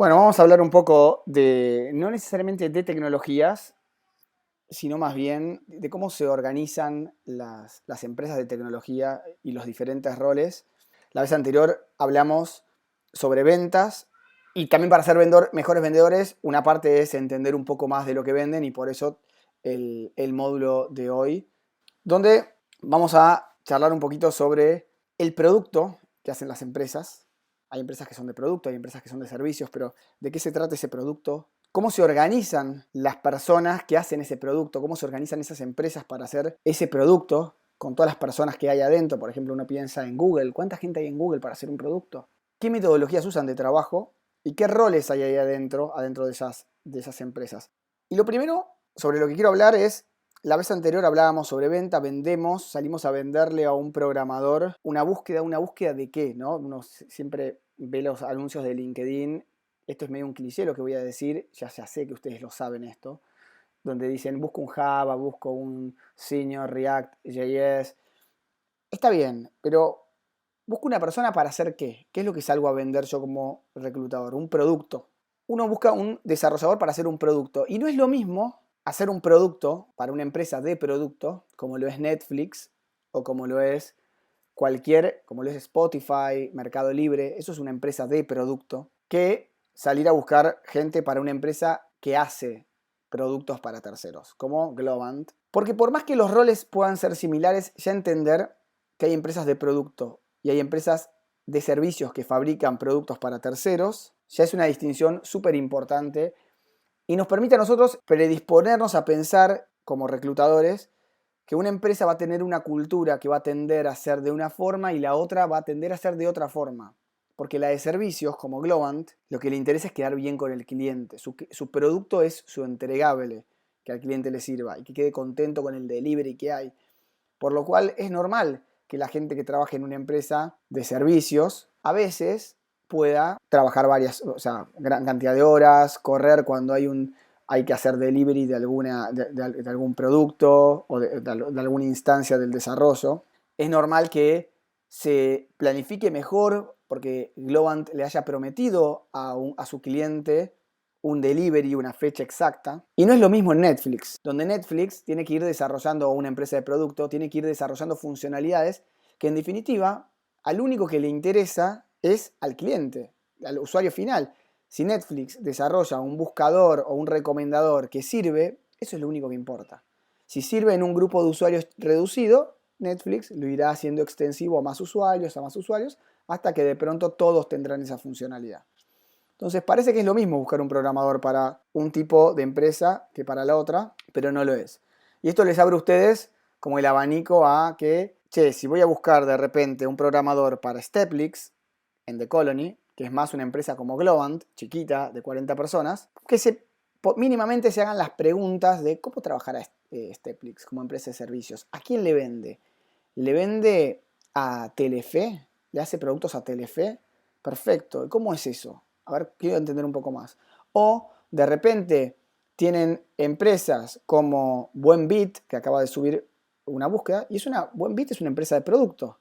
Bueno, vamos a hablar un poco de, no necesariamente de tecnologías, sino más bien de cómo se organizan las empresas de tecnología y los diferentes roles. La vez anterior hablamos sobre ventas y también para ser mejores vendedores, una parte es entender un poco más de lo que venden y por eso el módulo de hoy, donde vamos a charlar un poquito sobre el producto que hacen las empresas. Hay empresas que son de producto, hay empresas que son de servicios, pero ¿de qué se trata ese producto? ¿Cómo se organizan las personas que hacen ese producto? ¿Cómo se organizan esas empresas para hacer ese producto con todas las personas que hay adentro? Por ejemplo, uno piensa en Google. ¿Cuánta gente hay en Google para hacer un producto? ¿Qué metodologías usan de trabajo? ¿Y qué roles hay ahí adentro de esas empresas? Y lo primero sobre lo que quiero hablar es, la vez anterior hablábamos sobre venta, vendemos, salimos a venderle a un programador una búsqueda de qué, ¿no? Uno siempre ve los anuncios de LinkedIn, esto es medio un cliché lo que voy a decir, ya sé que ustedes lo saben esto, donde dicen busco un Java, busco un Senior React JS. Está bien, pero busco una persona para hacer qué. ¿Qué es lo que salgo a vender yo como reclutador? Un producto. Uno busca un desarrollador para hacer un producto. Y no es lo mismo hacer un producto para una empresa de producto, como lo es Netflix o como lo es como lo es Spotify, Mercado Libre. Eso es una empresa de producto. Que salir a buscar gente para una empresa que hace productos para terceros, como Globant. Porque por más que los roles puedan ser similares, ya entender que hay empresas de producto y hay empresas de servicios que fabrican productos para terceros, ya es una distinción súper importante y nos permite a nosotros predisponernos a pensar como reclutadores que una empresa va a tener una cultura que va a tender a ser de una forma y la otra va a tender a ser de otra forma. Porque la de servicios, como Globant, lo que le interesa es quedar bien con el cliente. Su producto es su entregable, que al cliente le sirva y que quede contento con el delivery que hay. Por lo cual es normal que la gente que trabaje en una empresa de servicios a veces pueda trabajar o sea, gran cantidad de horas, correr cuando hay que hacer delivery de algún producto o de alguna instancia del desarrollo. Es normal que se planifique mejor porque Globant le haya prometido a su cliente un delivery, una fecha exacta. Y no es lo mismo en Netflix, donde Netflix tiene que ir desarrollando, o una empresa de producto, tiene que ir desarrollando funcionalidades que en definitiva al único que le interesa es al cliente, al usuario final. Si Netflix desarrolla un buscador o un recomendador que sirve, eso es lo único que importa. Si sirve en un grupo de usuarios reducido, Netflix lo irá haciendo extensivo a más usuarios, hasta que de pronto todos tendrán esa funcionalidad. Entonces parece que es lo mismo buscar un programador para un tipo de empresa que para la otra, pero no lo es. Y esto les abre a ustedes como el abanico a que, che, si voy a buscar de repente un programador para Steplix en The Colony, que es más una empresa como Globant, chiquita, de 40 personas, que mínimamente se hagan las preguntas de cómo trabajará Steplix como empresa de servicios. ¿A quién le vende? ¿Le vende a Telefe? ¿Le hace productos a Telefe? Perfecto. ¿Cómo es eso? A ver, quiero entender un poco más. O de repente tienen empresas como Buenbit, que acaba de subir una búsqueda, y Buenbit es una empresa de producto.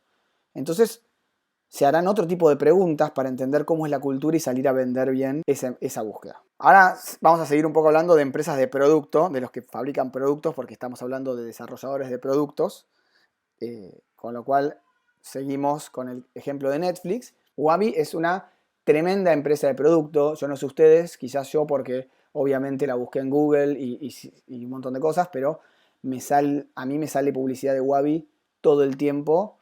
Entonces se harán otro tipo de preguntas para entender cómo es la cultura y salir a vender bien esa búsqueda. Ahora vamos a seguir un poco hablando de empresas de producto, de los que fabrican productos, porque estamos hablando de desarrolladores de productos. Con lo cual seguimos con el ejemplo de Netflix. Wabi es una tremenda empresa de producto. Yo no sé ustedes, quizás yo porque obviamente la busqué en Google y un montón de cosas, pero a mí me sale publicidad de Wabi todo el tiempo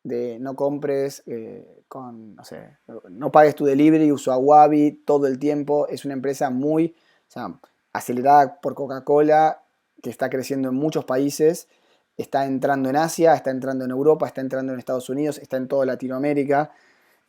de no compres no sé, no pagues tu delivery, uso a Wabi todo el tiempo. Es una empresa muy, o sea, acelerada por Coca-Cola, que está creciendo en muchos países. Está entrando en Asia, está entrando en Europa, está entrando en Estados Unidos, está en toda Latinoamérica.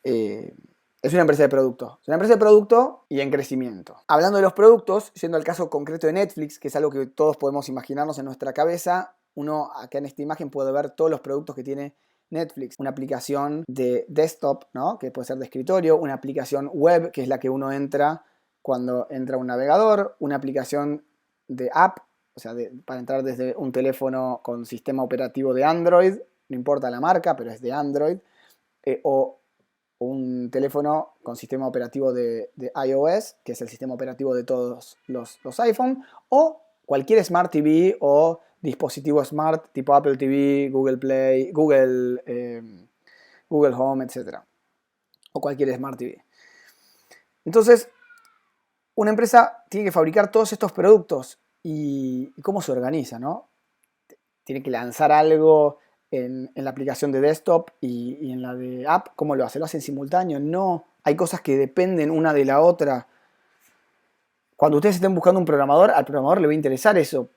Es una empresa de producto. Es una empresa de producto y en crecimiento. Hablando de los productos, yendo al caso concreto de Netflix, que es algo que todos podemos imaginarnos en nuestra cabeza, uno acá en esta imagen puede ver todos los productos que tiene Netflix. Una aplicación de desktop, ¿no? Que puede ser de escritorio, una aplicación web, que es la que uno entra cuando entra a un navegador, una aplicación de app, o sea, para entrar desde un teléfono con sistema operativo de Android, no importa la marca, pero es de Android, o un teléfono con sistema operativo de iOS, que es el sistema operativo de todos los iPhone, o cualquier Smart TV o dispositivo smart tipo Apple TV, Google Play, Google Home, etc. O cualquier Smart TV. Entonces, una empresa tiene que fabricar todos estos productos y cómo se organiza, ¿no? Tiene que lanzar algo en la aplicación de desktop y en la de app. ¿Cómo lo hace? ¿Lo hace en simultáneo? No. Hay cosas que dependen una de la otra. Cuando ustedes estén buscando un programador, al programador le va a interesar eso.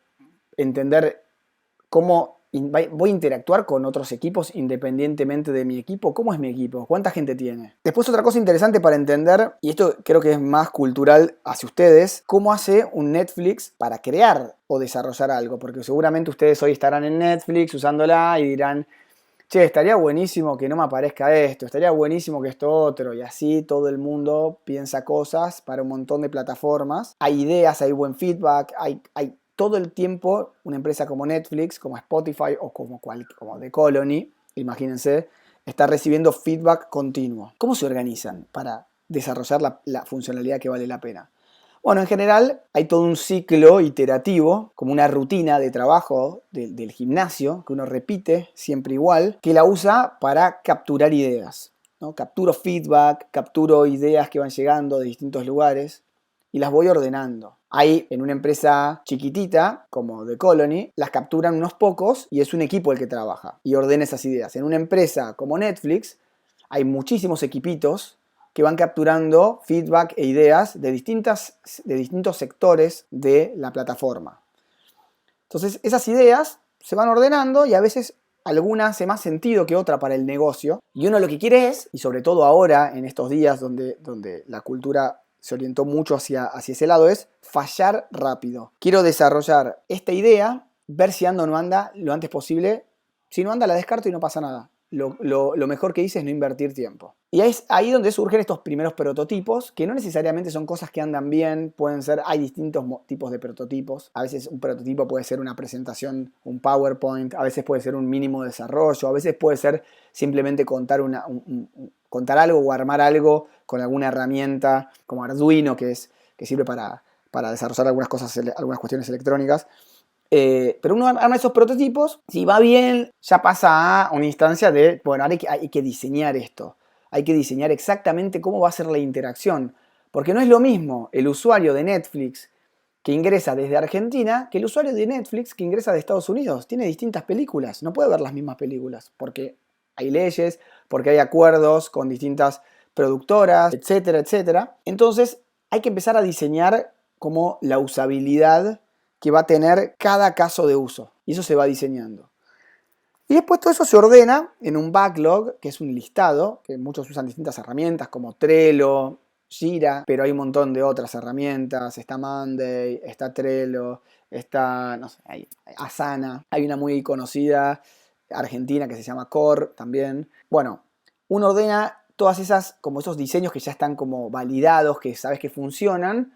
Entender cómo voy a interactuar con otros equipos independientemente de mi equipo. ¿Cómo es mi equipo? ¿Cuánta gente tiene? Después otra cosa interesante para entender, y esto creo que es más cultural hacia ustedes, cómo hace un Netflix para crear o desarrollar algo. Porque seguramente ustedes hoy estarán en Netflix usándola y dirán, che, estaría buenísimo que no me aparezca esto, estaría buenísimo que esto otro, y así todo el mundo piensa cosas para un montón de plataformas. Hay ideas, hay buen feedback, hay todo el tiempo una empresa como Netflix, como Spotify o como The Colony, imagínense, está recibiendo feedback continuo. ¿Cómo se organizan para desarrollar la funcionalidad que vale la pena? Bueno, en general hay todo un ciclo iterativo, como una rutina de trabajo del gimnasio, que uno repite siempre igual, que la usa para capturar ideas, ¿no? Capturo feedback, capturo ideas que van llegando de distintos lugares y las voy ordenando. Ahí, en una empresa chiquitita, como The Colony, las capturan unos pocos y es un equipo el que trabaja y ordena esas ideas. En una empresa como Netflix, hay muchísimos equipitos que van capturando feedback e ideas de distintos sectores de la plataforma. Entonces, esas ideas se van ordenando y a veces alguna hace más sentido que otra para el negocio. Y uno lo que quiere es, y sobre todo ahora, en estos días donde la cultura se orientó mucho hacia ese lado, es fallar rápido. Quiero desarrollar esta idea, ver si anda o no anda lo antes posible. Si no anda, la descarto y no pasa nada. Lo mejor que hice es no invertir tiempo. Y es ahí donde surgen estos primeros prototipos, que no necesariamente son cosas que andan bien, hay distintos tipos de prototipos. A veces un prototipo puede ser una presentación, un PowerPoint, a veces puede ser un mínimo desarrollo, a veces puede ser simplemente contar algo o armar algo con alguna herramienta como Arduino, que sirve para desarrollar algunas cuestiones electrónicas. Pero uno arma esos prototipos, si va bien, ya pasa a una instancia de, bueno, ahora hay que diseñar esto. Hay que diseñar exactamente cómo va a ser la interacción. Porque no es lo mismo el usuario de Netflix que ingresa desde Argentina que el usuario de Netflix que ingresa de Estados Unidos. Tiene distintas películas, no puede ver las mismas películas, porque hay leyes, porque hay acuerdos con distintas productoras, etcétera, etcétera. Entonces hay que empezar a diseñar como la usabilidad que va a tener cada caso de uso. Y eso se va diseñando. Y después todo eso se ordena en un backlog, que es un listado, que muchos usan distintas herramientas como Trello, Jira, pero hay un montón de otras herramientas. Está Monday, está Trello, está, no sé, hay Asana. Hay una muy conocida argentina que se llama Core también. Bueno, uno ordena todas esas, como esos diseños que ya están como validados, que sabes que funcionan,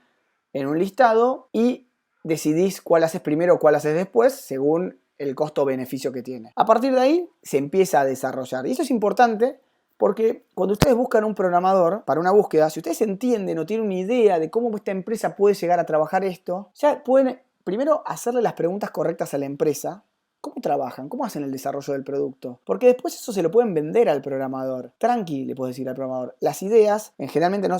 en un listado y decidís cuál haces primero o cuál haces después según el costo-beneficio que tiene. A partir de ahí se empieza a desarrollar. Y eso es importante porque cuando ustedes buscan un programador para una búsqueda, si ustedes entienden o tienen una idea de cómo esta empresa puede llegar a trabajar esto, ya pueden primero hacerle las preguntas correctas a la empresa. ¿Cómo trabajan? ¿Cómo hacen el desarrollo del producto? Porque después eso se lo pueden vender al programador. Tranqui, le puedes decir al programador. Las ideas, generalmente no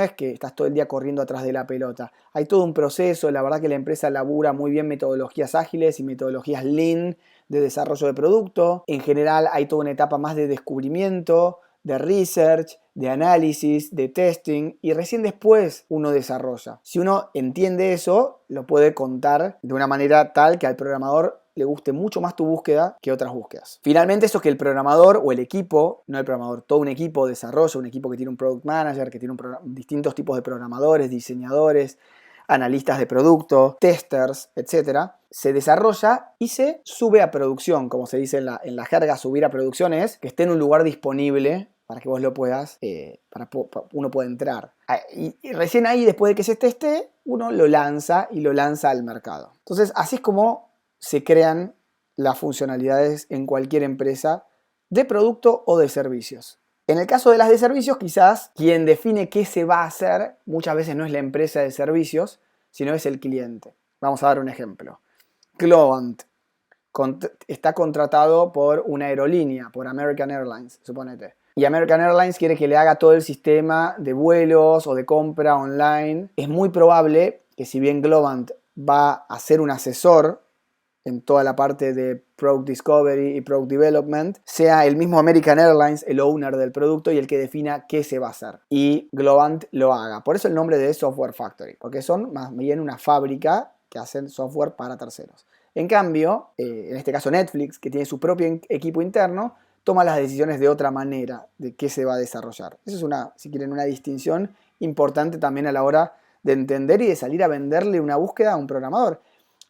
es que estás todo el día corriendo atrás de la pelota. Hay todo un proceso, la verdad que la empresa labura muy bien metodologías ágiles y metodologías lean de desarrollo de producto. En general hay toda una etapa más de descubrimiento, de research, de análisis, de testing, y recién después uno desarrolla. Si uno entiende eso, lo puede contar de una manera tal que al programador le guste mucho más tu búsqueda que otras búsquedas. Finalmente, eso es que el programador o el equipo, no el programador, todo un equipo de desarrollo, un equipo que tiene un product manager, que tiene distintos tipos de programadores, diseñadores, analistas de producto, testers, etc., se desarrolla y se sube a producción. Como se dice en la jerga, subir a producción es que esté en un lugar disponible para que vos lo puedas, uno pueda entrar. Y recién ahí, después de que se teste, uno lo lanza y lo lanza al mercado. Entonces, así es como se crean las funcionalidades en cualquier empresa de producto o de servicios. En el caso de las de servicios, quizás quien define qué se va a hacer muchas veces no es la empresa de servicios, sino es el cliente. Vamos a dar un ejemplo. Globant está contratado por una aerolínea, por American Airlines, suponete. Y American Airlines quiere que le haga todo el sistema de vuelos o de compra online. Es muy probable que si bien Globant va a ser un asesor en toda la parte de Product Discovery y Product Development, sea el mismo American Airlines el owner del producto y el que defina qué se va a hacer. Y Globant lo haga. Por eso el nombre de Software Factory, porque son más bien una fábrica que hacen software para terceros. En cambio, en este caso Netflix, que tiene su propio equipo interno, toma las decisiones de otra manera de qué se va a desarrollar. Esa es una, si quieren, una distinción importante también a la hora de entender y de salir a venderle una búsqueda a un programador.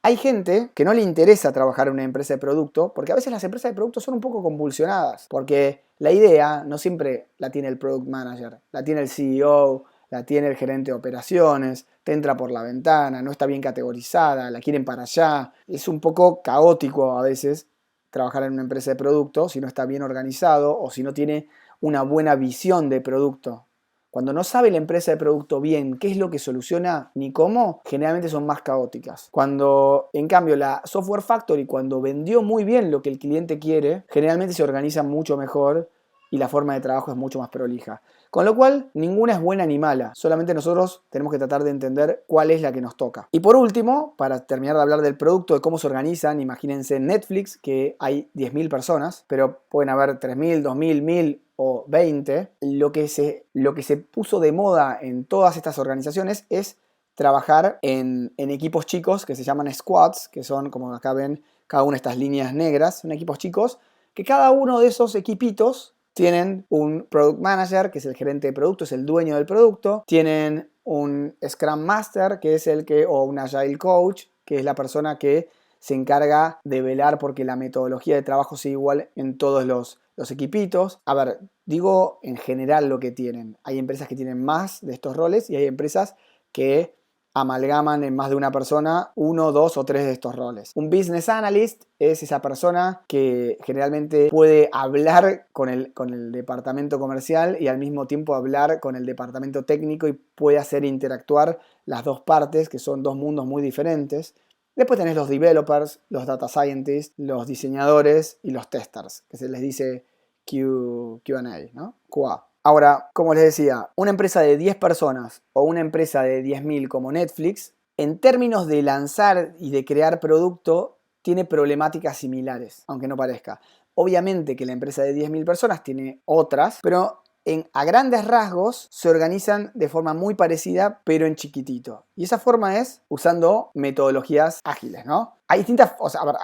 Hay gente que no le interesa trabajar en una empresa de producto, porque a veces las empresas de producto son un poco convulsionadas, porque la idea no siempre la tiene el product manager, la tiene el CEO, la tiene el gerente de operaciones, te entra por la ventana, no está bien categorizada, la quieren para allá. Es un poco caótico a veces trabajar en una empresa de producto si no está bien organizado o si no tiene una buena visión de producto. Cuando no sabe la empresa de producto bien qué es lo que soluciona ni cómo, generalmente son más caóticas. Cuando, en cambio, la Software Factory, cuando vendió muy bien lo que el cliente quiere, generalmente se organiza mucho mejor y la forma de trabajo es mucho más prolija. Con lo cual, ninguna es buena ni mala. Solamente nosotros tenemos que tratar de entender cuál es la que nos toca. Y por último, para terminar de hablar del producto, de cómo se organizan, imagínense en Netflix que hay 10.000 personas, pero pueden haber 3.000, 2.000, 1.000 o 20. Lo que se puso de moda en todas estas organizaciones es trabajar en equipos chicos que se llaman squads, que son, como acá ven, cada una de estas líneas negras, son equipos chicos, que cada uno de esos equipitos tienen un Product Manager, que es el gerente de producto, es el dueño del producto. Tienen un Scrum Master, que es o un Agile Coach, que es la persona que se encarga de velar porque la metodología de trabajo sea igual en todos los equipitos. A ver, digo en general lo que tienen. Hay empresas que tienen más de estos roles y hay empresas que amalgaman en más de una persona 1, 2 o 3 de estos roles. Un business analyst es esa persona que generalmente puede hablar con el departamento comercial y al mismo tiempo hablar con el departamento técnico y puede hacer interactuar las dos partes, que son dos mundos muy diferentes. Después tenés los developers, los data scientists, los diseñadores y los testers, que se les dice QA, ¿no? QA. Ahora, como les decía, una empresa de 10 personas o una empresa de 10.000 como Netflix, en términos de lanzar y de crear producto, tiene problemáticas similares, aunque no parezca. Obviamente que la empresa de 10.000 personas tiene otras, pero a grandes rasgos se organizan de forma muy parecida, pero en chiquitito. Y esa forma es usando metodologías ágiles, ¿no? Hay distintas, o sea, a ver,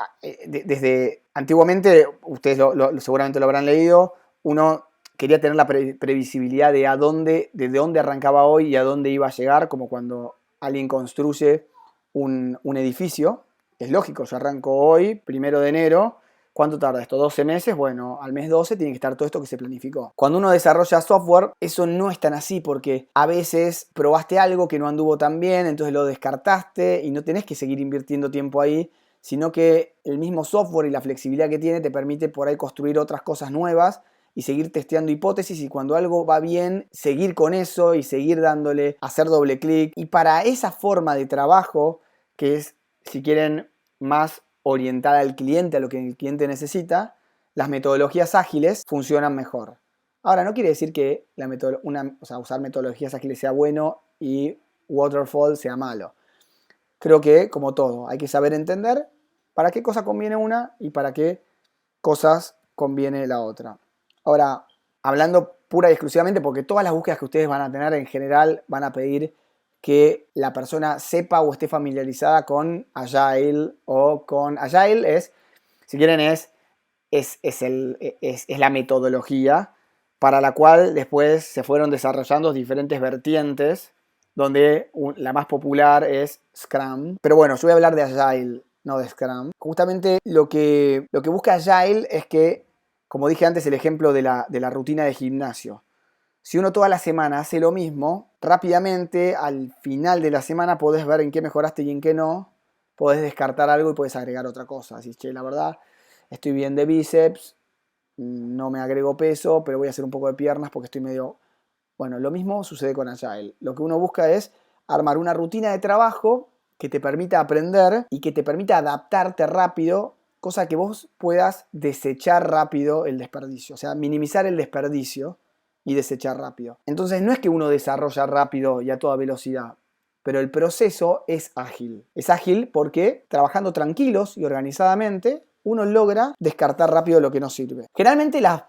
desde antiguamente, ustedes seguramente lo habrán leído, uno quería tener la previsibilidad de desde dónde arrancaba hoy y a dónde iba a llegar, como cuando alguien construye un edificio. Es lógico, yo arranco hoy, 1 de enero. ¿Cuánto tarda esto? ¿12 meses? Bueno, al mes 12 tiene que estar todo esto que se planificó. Cuando uno desarrolla software, eso no es tan así porque a veces probaste algo que no anduvo tan bien, entonces lo descartaste y no tenés que seguir invirtiendo tiempo ahí, sino que el mismo software y la flexibilidad que tiene te permite por ahí construir otras cosas nuevas y seguir testeando hipótesis y cuando algo va bien, seguir con eso y seguir dándole, hacer doble clic. Y para esa forma de trabajo, que es, si quieren, más orientada al cliente, a lo que el cliente necesita, las metodologías ágiles funcionan mejor. Ahora, no quiere decir que usar metodologías ágiles sea bueno y waterfall sea malo. Creo que, como todo, hay que saber entender para qué cosa conviene una y para qué cosas conviene la otra. Ahora, hablando pura y exclusivamente, porque todas las búsquedas que ustedes van a tener en general van a pedir que la persona sepa o esté familiarizada con Agile o con Agile si quieren, es la metodología para la cual después se fueron desarrollando diferentes vertientes, donde la más popular es Scrum. Pero bueno, yo voy a hablar de Agile, no de Scrum. Justamente lo que busca Agile es que, como dije antes, el ejemplo de la rutina de gimnasio. Si uno toda la semana hace lo mismo, rápidamente al final de la semana podés ver en qué mejoraste y en qué no. Podés descartar algo y podés agregar otra cosa. Así, che, la verdad, estoy bien de bíceps, no me agrego peso, pero voy a hacer un poco de piernas porque estoy medio... Bueno, lo mismo sucede con Agile. Lo que uno busca es armar una rutina de trabajo que te permita aprender y que te permita adaptarte rápido, cosa que vos puedas desechar rápido el desperdicio, o sea, minimizar el desperdicio y desechar rápido. Entonces no es que uno desarrolla rápido y a toda velocidad, pero el proceso es ágil. Es ágil porque trabajando tranquilos y organizadamente, uno logra descartar rápido lo que no sirve. Generalmente las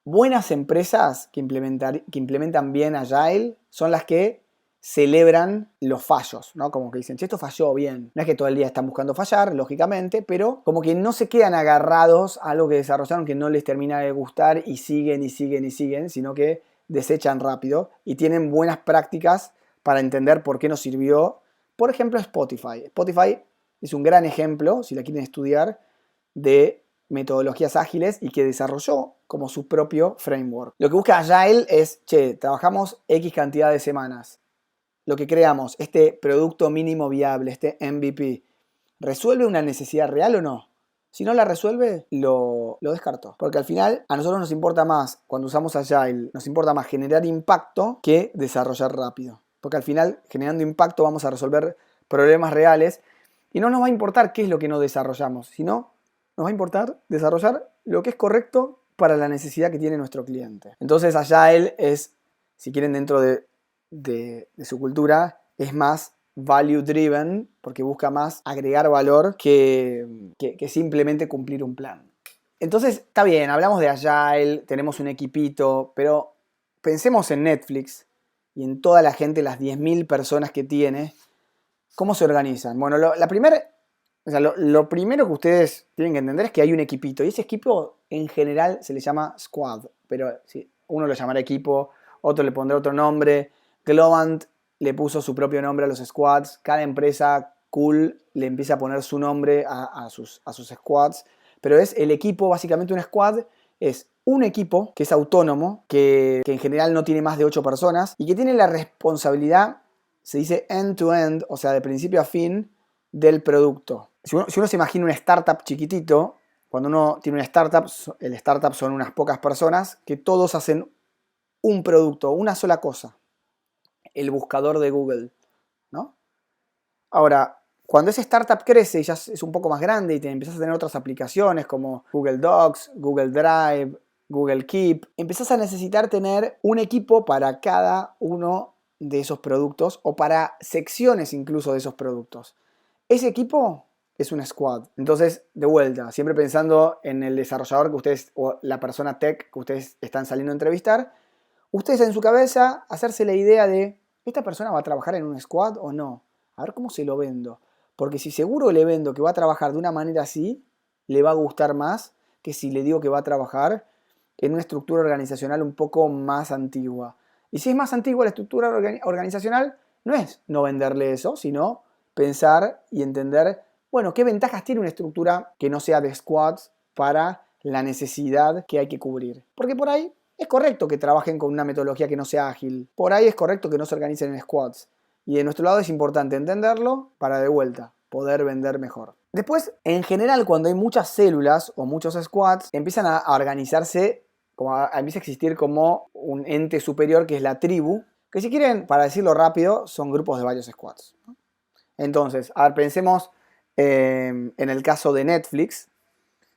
buenas empresas que implementan bien Agile son las que celebran los fallos, ¿no? Como que dicen, che, esto falló bien. No es que todo el día están buscando fallar, lógicamente, pero como que no se quedan agarrados a algo que desarrollaron que no les termina de gustar y siguen y siguen y siguen, sino que desechan rápido y tienen buenas prácticas para entender por qué no sirvió. Por ejemplo, Spotify. Spotify es un gran ejemplo, si la quieren estudiar, de metodologías ágiles y que desarrolló como su propio framework. Lo que busca Agile es, che, trabajamos X cantidad de semanas. Lo que creamos, este producto mínimo viable, este MVP, ¿resuelve una necesidad real o no? Si no la resuelve, lo descarto. Porque al final a nosotros nos importa más, cuando usamos Agile, nos importa más generar impacto que desarrollar rápido. Porque al final, generando impacto, vamos a resolver problemas reales y no nos va a importar qué es lo que no desarrollamos, sino nos va a importar desarrollar lo que es correcto para la necesidad que tiene nuestro cliente. Entonces Agile es, si quieren, dentro de su cultura, es más value driven, porque busca más agregar valor que simplemente cumplir un plan. Entonces, está bien, hablamos de Agile, tenemos un equipito, pero pensemos en Netflix y en toda la gente, las 10.000 personas que tiene, ¿cómo se organizan? Bueno, lo primero que ustedes tienen que entender es que hay un equipito, y ese equipo en general se le llama squad, pero sí, uno lo llamará equipo, otro le pondrá otro nombre. Globant le puso su propio nombre a los squads, cada empresa cool le empieza a poner su nombre a sus squads, pero es el equipo, básicamente un squad es un equipo que es autónomo, que en general no tiene más de 8 personas y que tiene la responsabilidad, se dice end-to-end, o sea, de principio a fin, del producto. Si uno se imagina un startup chiquitito, cuando uno tiene una startup, el startup son unas pocas personas que todos hacen un producto, una sola cosa, el buscador de Google, ¿no? Ahora, cuando esa startup crece y ya es un poco más grande y te empiezas a tener otras aplicaciones como Google Docs, Google Drive, Google Keep, empezás a necesitar tener un equipo para cada uno de esos productos o para secciones incluso de esos productos. Ese equipo es un squad. Entonces, de vuelta, siempre pensando en el desarrollador que ustedes o la persona tech que ustedes están saliendo a entrevistar, ustedes en su cabeza hacerse la idea de, ¿esta persona va a trabajar en un squad o no? A ver cómo se lo vendo. Porque si seguro le vendo que va a trabajar de una manera así, le va a gustar más que si le digo que va a trabajar en una estructura organizacional un poco más antigua. Y si es más antigua la estructura organizacional, no es no venderle eso, sino pensar y entender, bueno, qué ventajas tiene una estructura que no sea de squads para la necesidad que hay que cubrir. Porque por ahí es correcto que trabajen con una metodología que no sea ágil. Por ahí es correcto que no se organicen en squads. Y de nuestro lado es importante entenderlo para de vuelta poder vender mejor. Después, en general, cuando hay muchas células o muchos squads, empiezan a organizarse, empieza a existir como un ente superior que es la tribu, que si quieren, para decirlo rápido, son grupos de varios squads. Entonces, a ver, pensemos en el caso de Netflix.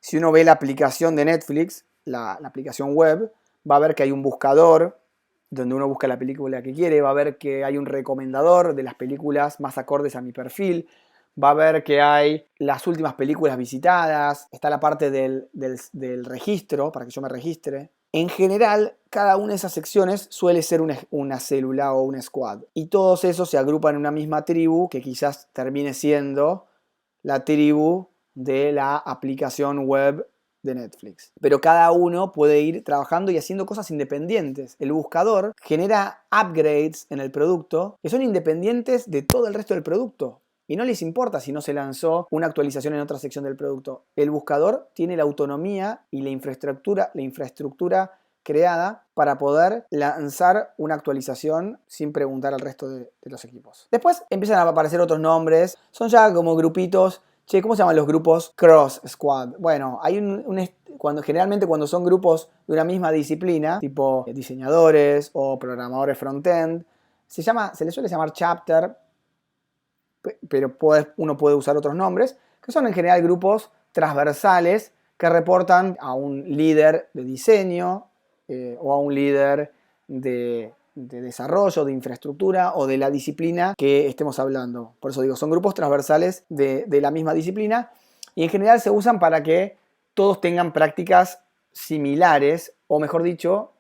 Si uno ve la aplicación de Netflix, la aplicación web, va a ver que hay un buscador donde uno busca la película que quiere, va a ver que hay un recomendador de las películas más acordes a mi perfil, va a ver que hay las últimas películas visitadas, está la parte del registro, para que yo me registre. En general, cada una de esas secciones suele ser una célula o un squad. Y todos esos se agrupan en una misma tribu que quizás termine siendo la tribu de la aplicación web de Netflix. Pero cada uno puede ir trabajando y haciendo cosas independientes. El buscador genera upgrades en el producto que son independientes de todo el resto del producto. Y no les importa si no se lanzó una actualización en otra sección del producto. El buscador tiene la autonomía y la infraestructura creada para poder lanzar una actualización sin preguntar al resto de los equipos. Después empiezan a aparecer otros nombres. Son ya como grupitos Che, ¿cómo se llaman los grupos cross squad? Bueno, hay generalmente cuando son grupos de una misma disciplina, tipo diseñadores o programadores front-end, se les suele llamar chapter, pero uno puede usar otros nombres, que son en general grupos transversales que reportan a un líder de diseño o a un líder de desarrollo, de infraestructura o de la disciplina que estemos hablando. Por eso digo, son grupos transversales de la misma disciplina y en general se usan para que todos tengan prácticas similares, o mejor dicho,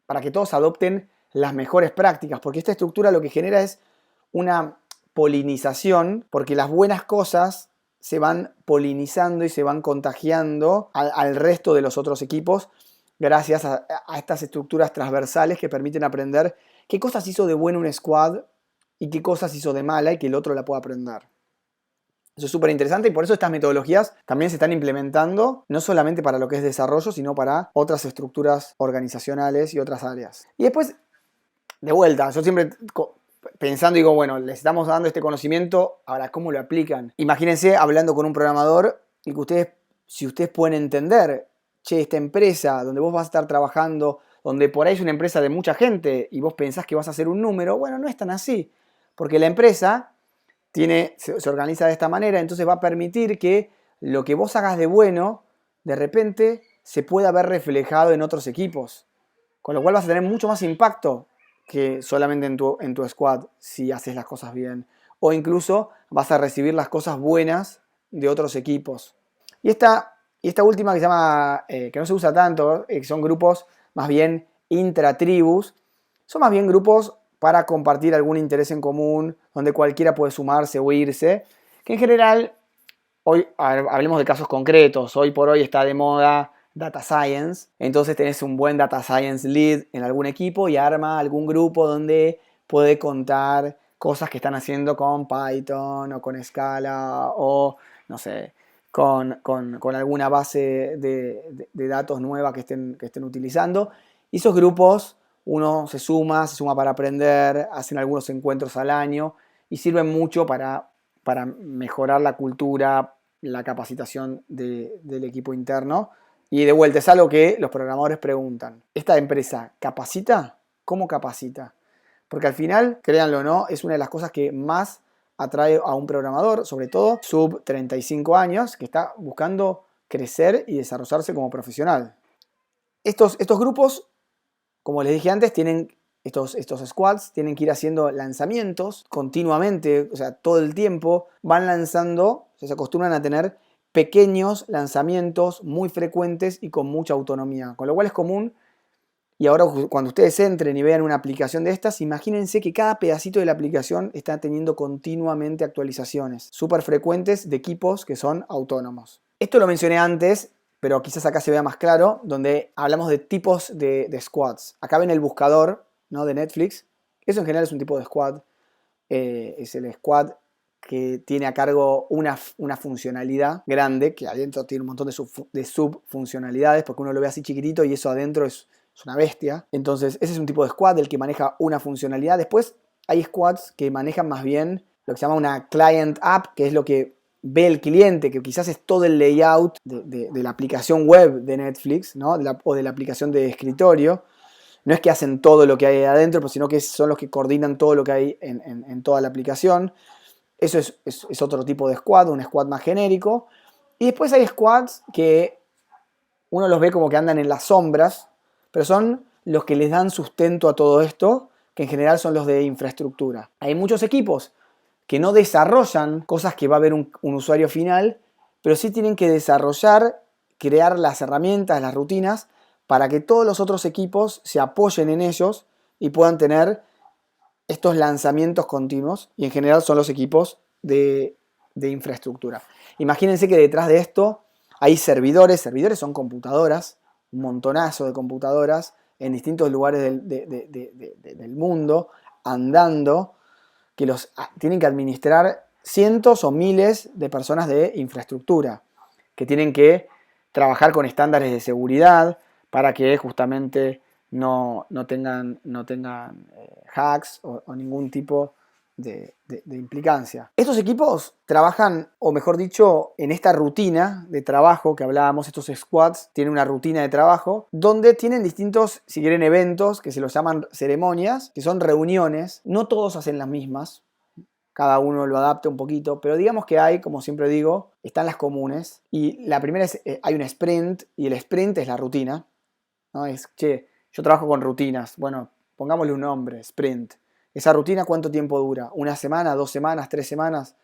para que todos adopten las mejores prácticas, porque esta estructura lo que genera es una polinización, porque las buenas cosas se van polinizando y se van contagiando al resto de los otros equipos gracias a estas estructuras transversales que permiten aprender qué cosas hizo de bueno un squad y qué cosas hizo de mala y que el otro la pueda aprender. Eso es súper interesante y por eso estas metodologías también se están implementando no solamente para lo que es desarrollo, sino para otras estructuras organizacionales y otras áreas. Y después, de vuelta, yo siempre pensando, digo, bueno, les estamos dando este conocimiento, ahora, ¿cómo lo aplican? Imagínense hablando con un programador y que si ustedes pueden entender, che, esta empresa donde vos vas a estar trabajando, donde por ahí es una empresa de mucha gente y vos pensás que vas a hacer un número, bueno, no es tan así, porque la empresa se organiza de esta manera, entonces va a permitir que lo que vos hagas de bueno, de repente, se pueda ver reflejado en otros equipos, con lo cual vas a tener mucho más impacto que solamente en tu squad si haces las cosas bien. O incluso vas a recibir las cosas buenas de otros equipos. Y esta última que se llama, que no se usa tanto, que son grupos más bien intratribus, son más bien grupos para compartir algún interés en común, donde cualquiera puede sumarse o irse, que en general, hoy hablemos de casos concretos, hoy por hoy está de moda Data Science, entonces tenés un buen Data Science Lead en algún equipo y arma algún grupo donde puede contar cosas que están haciendo con Python o con Scala o, no sé, con alguna base de datos nueva que estén utilizando. Y esos grupos, uno se suma para aprender, hacen algunos encuentros al año y sirven mucho para mejorar la cultura, la capacitación del equipo interno. Y de vuelta, es algo que los programadores preguntan. ¿Esta empresa capacita? ¿Cómo capacita? Porque al final, créanlo o no, es una de las cosas que más atrae a un programador, sobre todo sub 35 años, que está buscando crecer y desarrollarse como profesional. Estos grupos, como les dije antes, estos squads tienen que ir haciendo lanzamientos continuamente, o sea, todo el tiempo, van lanzando, se acostumbran a tener pequeños lanzamientos muy frecuentes y con mucha autonomía, con lo cual es común. Y ahora cuando ustedes entren y vean una aplicación de estas, imagínense que cada pedacito de la aplicación está teniendo continuamente actualizaciones súper frecuentes de equipos que son autónomos. Esto lo mencioné antes, pero quizás acá se vea más claro, donde hablamos de tipos de squads. Acá ven el buscador, ¿no?, de Netflix. Eso en general es un tipo de squad. Es el squad que tiene a cargo una funcionalidad grande, que adentro tiene un montón de subfuncionalidades, porque uno lo ve así chiquitito y eso adentro es una bestia. Entonces, ese es un tipo de squad, el que maneja una funcionalidad. Después hay squads que manejan más bien lo que se llama una client app, que es lo que ve el cliente, que quizás es todo el layout de la aplicación web de Netflix, ¿no?, o de la aplicación de escritorio. No es que hacen todo lo que hay adentro, pues, sino que son los que coordinan todo lo que hay en toda la aplicación. Eso es otro tipo de squad, un squad más genérico. Y después hay squads que uno los ve como que andan en las sombras, pero son los que les dan sustento a todo esto, que en general son los de infraestructura. Hay muchos equipos que no desarrollan cosas que va a ver un usuario final, pero sí tienen que desarrollar, crear las herramientas, las rutinas, para que todos los otros equipos se apoyen en ellos y puedan tener estos lanzamientos continuos, y en general son los equipos de infraestructura. Imagínense que detrás de esto hay servidores son computadoras, un montonazo de computadoras en distintos lugares del mundo, andando, que los tienen que administrar cientos o miles de personas de infraestructura, que tienen que trabajar con estándares de seguridad para que justamente no tengan hacks o ningún tipo de implicancia. Estos equipos trabajan, o mejor dicho, en esta rutina de trabajo que hablábamos, estos squads tienen una rutina de trabajo donde tienen distintos, si quieren, eventos que se los llaman ceremonias, que son reuniones. No todos hacen las mismas, cada uno lo adapta un poquito, pero digamos que hay, como siempre digo, están las comunes. Y la primera es, hay un sprint, y el sprint es la rutina, ¿no? Es, che, yo trabajo con rutinas, bueno, pongámosle un nombre, sprint. ¿Esa rutina cuánto tiempo dura? ¿Una semana, 2 semanas, 3 semanas?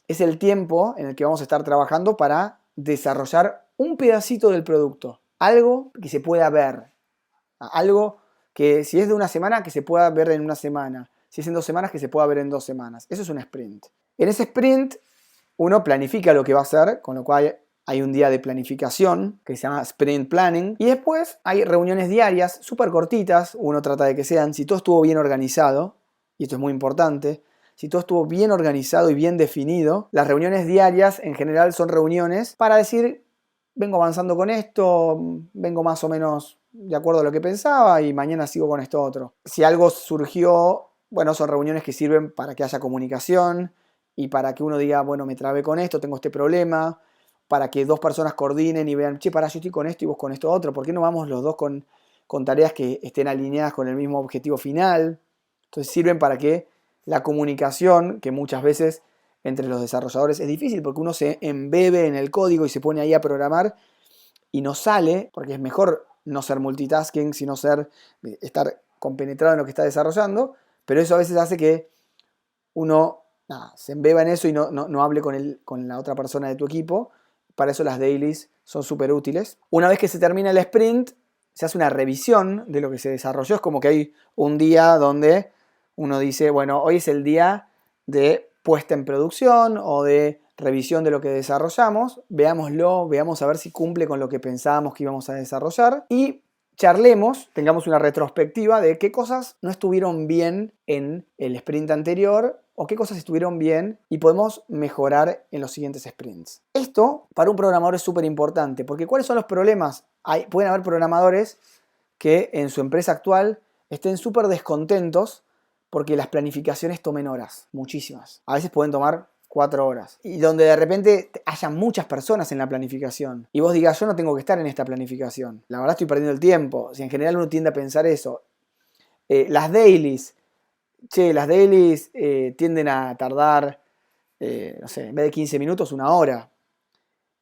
Es el tiempo en el que vamos a estar trabajando para desarrollar un pedacito del producto. Algo que se pueda ver. Algo que si es de una semana, que se pueda ver en una semana. Si es en 2 semanas, que se pueda ver en 2 semanas. Eso es un sprint. En ese sprint uno planifica lo que va a hacer, con lo cual hay un día de planificación que se llama sprint planning. Y después hay reuniones diarias súper cortitas. Uno trata de que sean, si todo estuvo bien organizado, y esto es muy importante, si todo estuvo bien organizado y bien definido, las reuniones diarias en general son reuniones para decir, vengo avanzando con esto, vengo más o menos de acuerdo a lo que pensaba y mañana sigo con esto otro. Si algo surgió, bueno, son reuniones que sirven para que haya comunicación y para que uno diga, bueno, me trabé con esto, tengo este problema, para que dos personas coordinen y vean, che, pará, yo estoy con esto y vos con esto otro, ¿por qué no vamos los dos con tareas que estén alineadas con el mismo objetivo final? Entonces sirven para que la comunicación, que muchas veces entre los desarrolladores es difícil porque uno se embebe en el código y se pone ahí a programar y no sale, porque es mejor no ser multitasking, sino estar compenetrado en lo que está desarrollando, pero eso a veces hace que uno se embeba en eso y no hable con la otra persona de tu equipo. Para eso las dailies son súper útiles. Una vez que se termina el sprint, se hace una revisión de lo que se desarrolló. Es como que hay un día donde uno dice, bueno, hoy es el día de puesta en producción o de revisión de lo que desarrollamos. Veámoslo, veamos a ver si cumple con lo que pensábamos que íbamos a desarrollar. Y charlemos, tengamos una retrospectiva de qué cosas no estuvieron bien en el sprint anterior o qué cosas estuvieron bien y podemos mejorar en los siguientes sprints. Esto para un programador es súper importante porque ¿cuáles son los problemas? Pueden haber programadores que en su empresa actual estén súper descontentos porque las planificaciones tomen horas, muchísimas. A veces pueden tomar 4 horas. Y donde de repente haya muchas personas en la planificación. Y vos digas, yo no tengo que estar en esta planificación. La verdad estoy perdiendo el tiempo. Si en general uno tiende a pensar eso. Las dailies. Las dailies tienden a tardar, no sé, en vez de 15 minutos, 1 hora.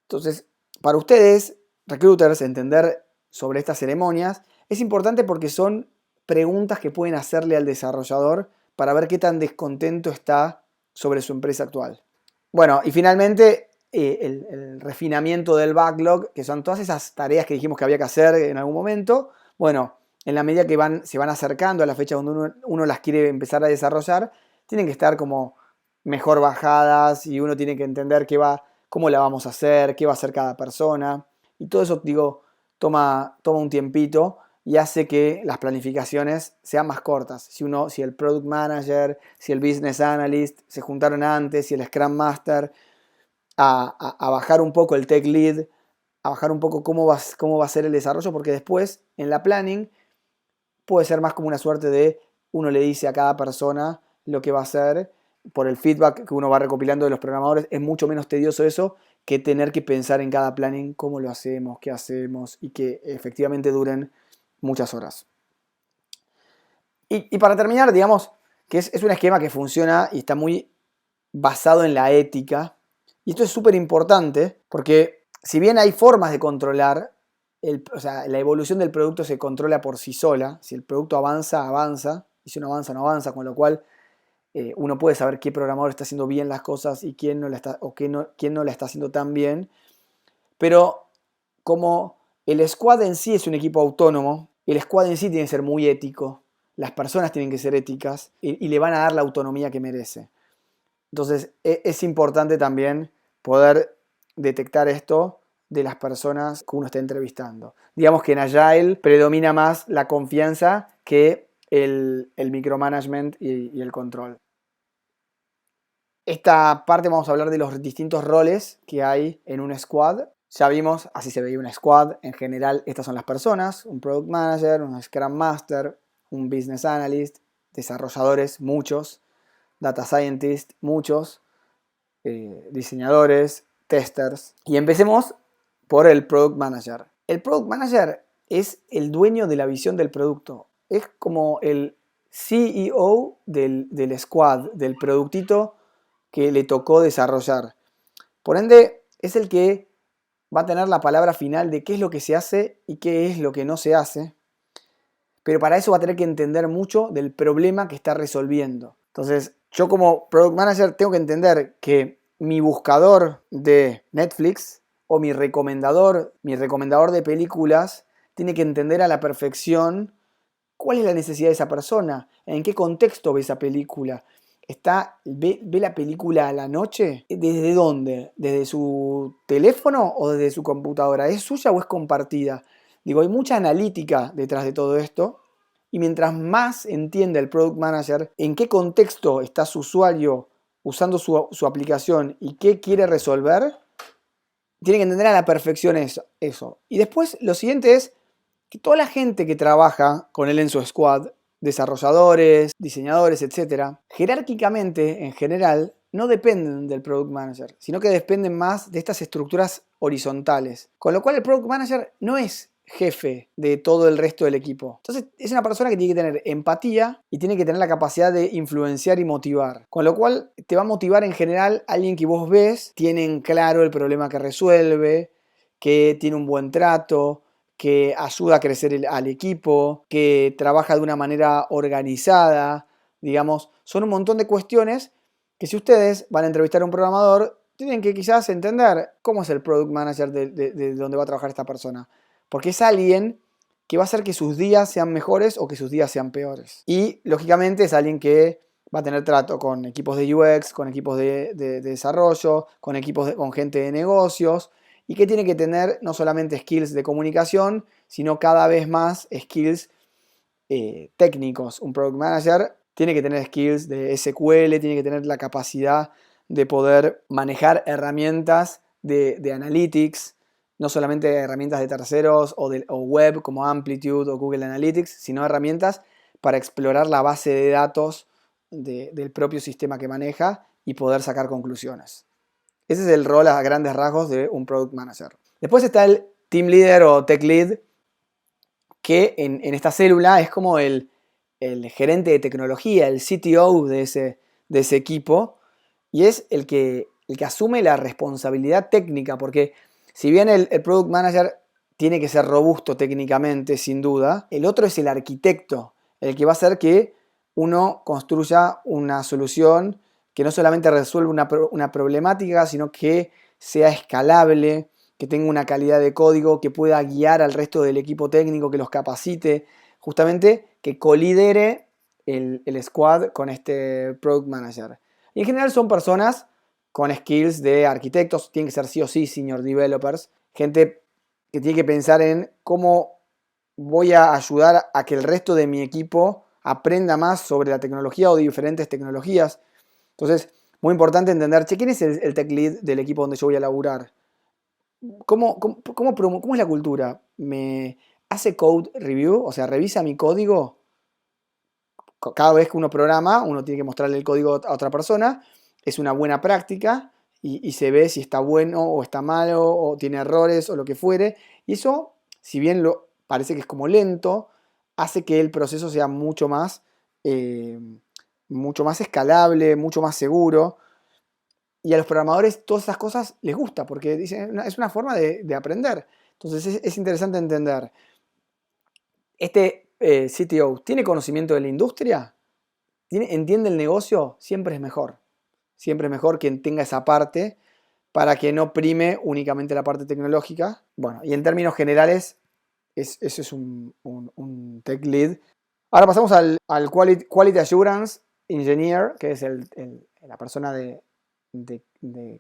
Entonces, para ustedes, recruiters, entender sobre estas ceremonias es importante porque son preguntas que pueden hacerle al desarrollador para ver qué tan descontento está sobre su empresa actual. Bueno, y finalmente el refinamiento del backlog, que son todas esas tareas que dijimos que había que hacer en algún momento. Bueno, en la medida que se van acercando a la fecha donde uno las quiere empezar a desarrollar, tienen que estar como mejor bajadas y uno tiene que entender cómo la vamos a hacer, qué va a hacer cada persona. Y todo eso, digo, toma un tiempito y hace que las planificaciones sean más cortas. Si el Product Manager, si el Business Analyst se juntaron antes, si el Scrum Master, a bajar un poco el Tech Lead, a bajar un poco cómo va a ser el desarrollo, porque después en la planning puede ser más como una suerte de uno le dice a cada persona lo que va a hacer por el feedback que uno va recopilando de los programadores. Es mucho menos tedioso eso que tener que pensar en cada planning cómo lo hacemos, qué hacemos y que efectivamente duren muchas horas. Y para terminar, digamos que es un esquema que funciona y está muy basado en la ética. Y esto es súper importante porque si bien hay formas de controlar, la evolución del producto se controla por sí sola. Si el producto avanza, avanza. Y si no avanza, no avanza. Con lo cual uno puede saber qué programador está haciendo bien las cosas y quién no la está haciendo tan bien. Pero como el squad en sí es un equipo autónomo, el squad en sí tiene que ser muy ético. Las personas tienen que ser éticas y le van a dar la autonomía que merece. Entonces es importante también poder detectar esto de las personas que uno está entrevistando. Digamos que en Agile predomina más la confianza que el micromanagement y el control. Esta parte vamos a hablar de los distintos roles que hay en un squad. Ya vimos, así se veía una squad. En general, estas son las personas: un Product Manager, un Scrum Master, un Business Analyst, desarrolladores, muchos, data scientists, muchos, diseñadores, testers. Y empecemos por el product manager. El product manager es el dueño de la visión del producto. Es como el CEO del squad, del productito que le tocó desarrollar. Por ende, es el que va a tener la palabra final de qué es lo que se hace y qué es lo que no se hace. Pero para eso va a tener que entender mucho del problema que está resolviendo. Entonces, yo como Product Manager tengo que entender que mi buscador de Netflix o mi recomendador de películas tiene que entender a la perfección cuál es la necesidad de esa persona, en qué contexto ve esa película. ¿Ve la película a la noche? ¿Desde dónde? ¿Desde su teléfono o desde su computadora? ¿Es suya o es compartida? Digo, hay mucha analítica detrás de todo esto y mientras más entiende el Product Manager en qué contexto está su usuario usando su aplicación y qué quiere resolver, tiene que entender a la perfección eso. Y después lo siguiente es que toda la gente que trabaja con él en su squad, desarrolladores, diseñadores, etcétera, jerárquicamente, en general, no dependen del Product Manager, sino que dependen más de estas estructuras horizontales. Con lo cual el Product Manager no es jefe de todo el resto del equipo. Entonces es una persona que tiene que tener empatía y tiene que tener la capacidad de influenciar y motivar. Con lo cual te va a motivar en general alguien que vos ves, tiene en claro el problema que resuelve, que tiene un buen trato, que ayuda a crecer al equipo, que trabaja de una manera organizada, digamos, son un montón de cuestiones que si ustedes van a entrevistar a un programador, tienen que quizás entender cómo es el product manager de donde va a trabajar esta persona. Porque es alguien que va a hacer que sus días sean mejores o que sus días sean peores. Y lógicamente es alguien que va a tener trato con equipos de UX, con equipos de desarrollo, con gente de negocios, y que tiene que tener no solamente skills de comunicación, sino cada vez más skills técnicos. Un product manager tiene que tener skills de SQL, tiene que tener la capacidad de poder manejar herramientas de analytics, no solamente herramientas de terceros o web como Amplitude o Google Analytics, sino herramientas para explorar la base de datos del propio sistema que maneja y poder sacar conclusiones. Ese es el rol a grandes rasgos de un Product Manager. Después está el Team Leader o Tech Lead, que en esta célula es como el gerente de tecnología, el CTO de ese equipo, y es el que asume la responsabilidad técnica, porque si bien el Product Manager tiene que ser robusto técnicamente, sin duda, el otro es el arquitecto, el que va a hacer que uno construya una solución que no solamente resuelva una problemática, sino que sea escalable, que tenga una calidad de código, que pueda guiar al resto del equipo técnico, que los capacite, justamente que colidere el squad con este Product Manager. Y en general son personas con skills de arquitectos, tienen que ser sí o sí senior developers, gente que tiene que pensar en cómo voy a ayudar a que el resto de mi equipo aprenda más sobre la tecnología o diferentes tecnologías. Entonces, muy importante entender, ¿quién es el tech lead del equipo donde yo voy a laburar? ¿Cómo es la cultura? ¿Me hace code review? O sea, ¿revisa mi código? Cada vez que uno programa, uno tiene que mostrarle el código a otra persona. Es una buena práctica y se ve si está bueno o está malo o tiene errores o lo que fuere. Y eso, si bien parece que es como lento, hace que el proceso sea mucho más escalable, mucho más seguro. Y a los programadores todas esas cosas les gusta porque dicen, es una forma de aprender. Entonces es interesante entender. Este CTO tiene conocimiento de la industria, entiende el negocio, siempre es mejor. Siempre es mejor quien tenga esa parte para que no prime únicamente la parte tecnológica. Bueno, y en términos generales, ese es un tech lead. Ahora pasamos al Quality Assurance Engineer, que es la persona de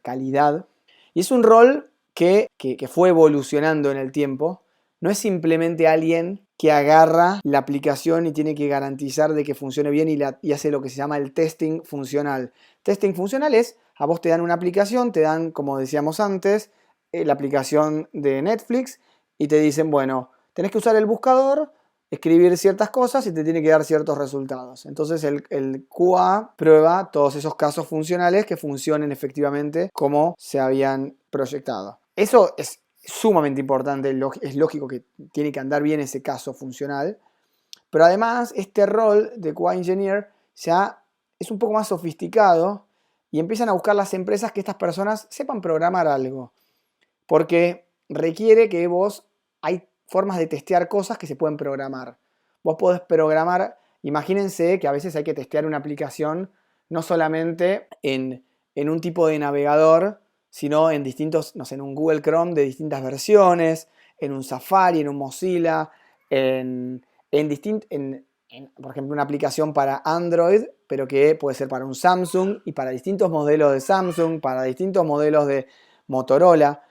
calidad. Y es un rol que fue evolucionando en el tiempo. No es simplemente alguien que agarra la aplicación y tiene que garantizar de que funcione bien y hace lo que se llama el testing funcional. Testing funcional es, a vos te dan una aplicación, te dan, como decíamos antes, la aplicación de Netflix y te dicen, bueno, tenés que usar el buscador escribir ciertas cosas y te tiene que dar ciertos resultados. Entonces el QA prueba todos esos casos funcionales que funcionen efectivamente como se habían proyectado. Eso es sumamente importante, es lógico que tiene que andar bien ese caso funcional, pero además este rol de QA Engineer ya es un poco más sofisticado y empiezan a buscar las empresas que estas personas sepan programar algo, porque requiere que hay formas de testear cosas que se pueden programar. Vos podés programar, imagínense que a veces hay que testear una aplicación no solamente en un tipo de navegador, sino en distintos, no sé, en un Google Chrome de distintas versiones, en un Safari, en un Mozilla, por ejemplo, una aplicación para Android, pero que puede ser para un Samsung y para distintos modelos de Samsung, para distintos modelos de Motorola.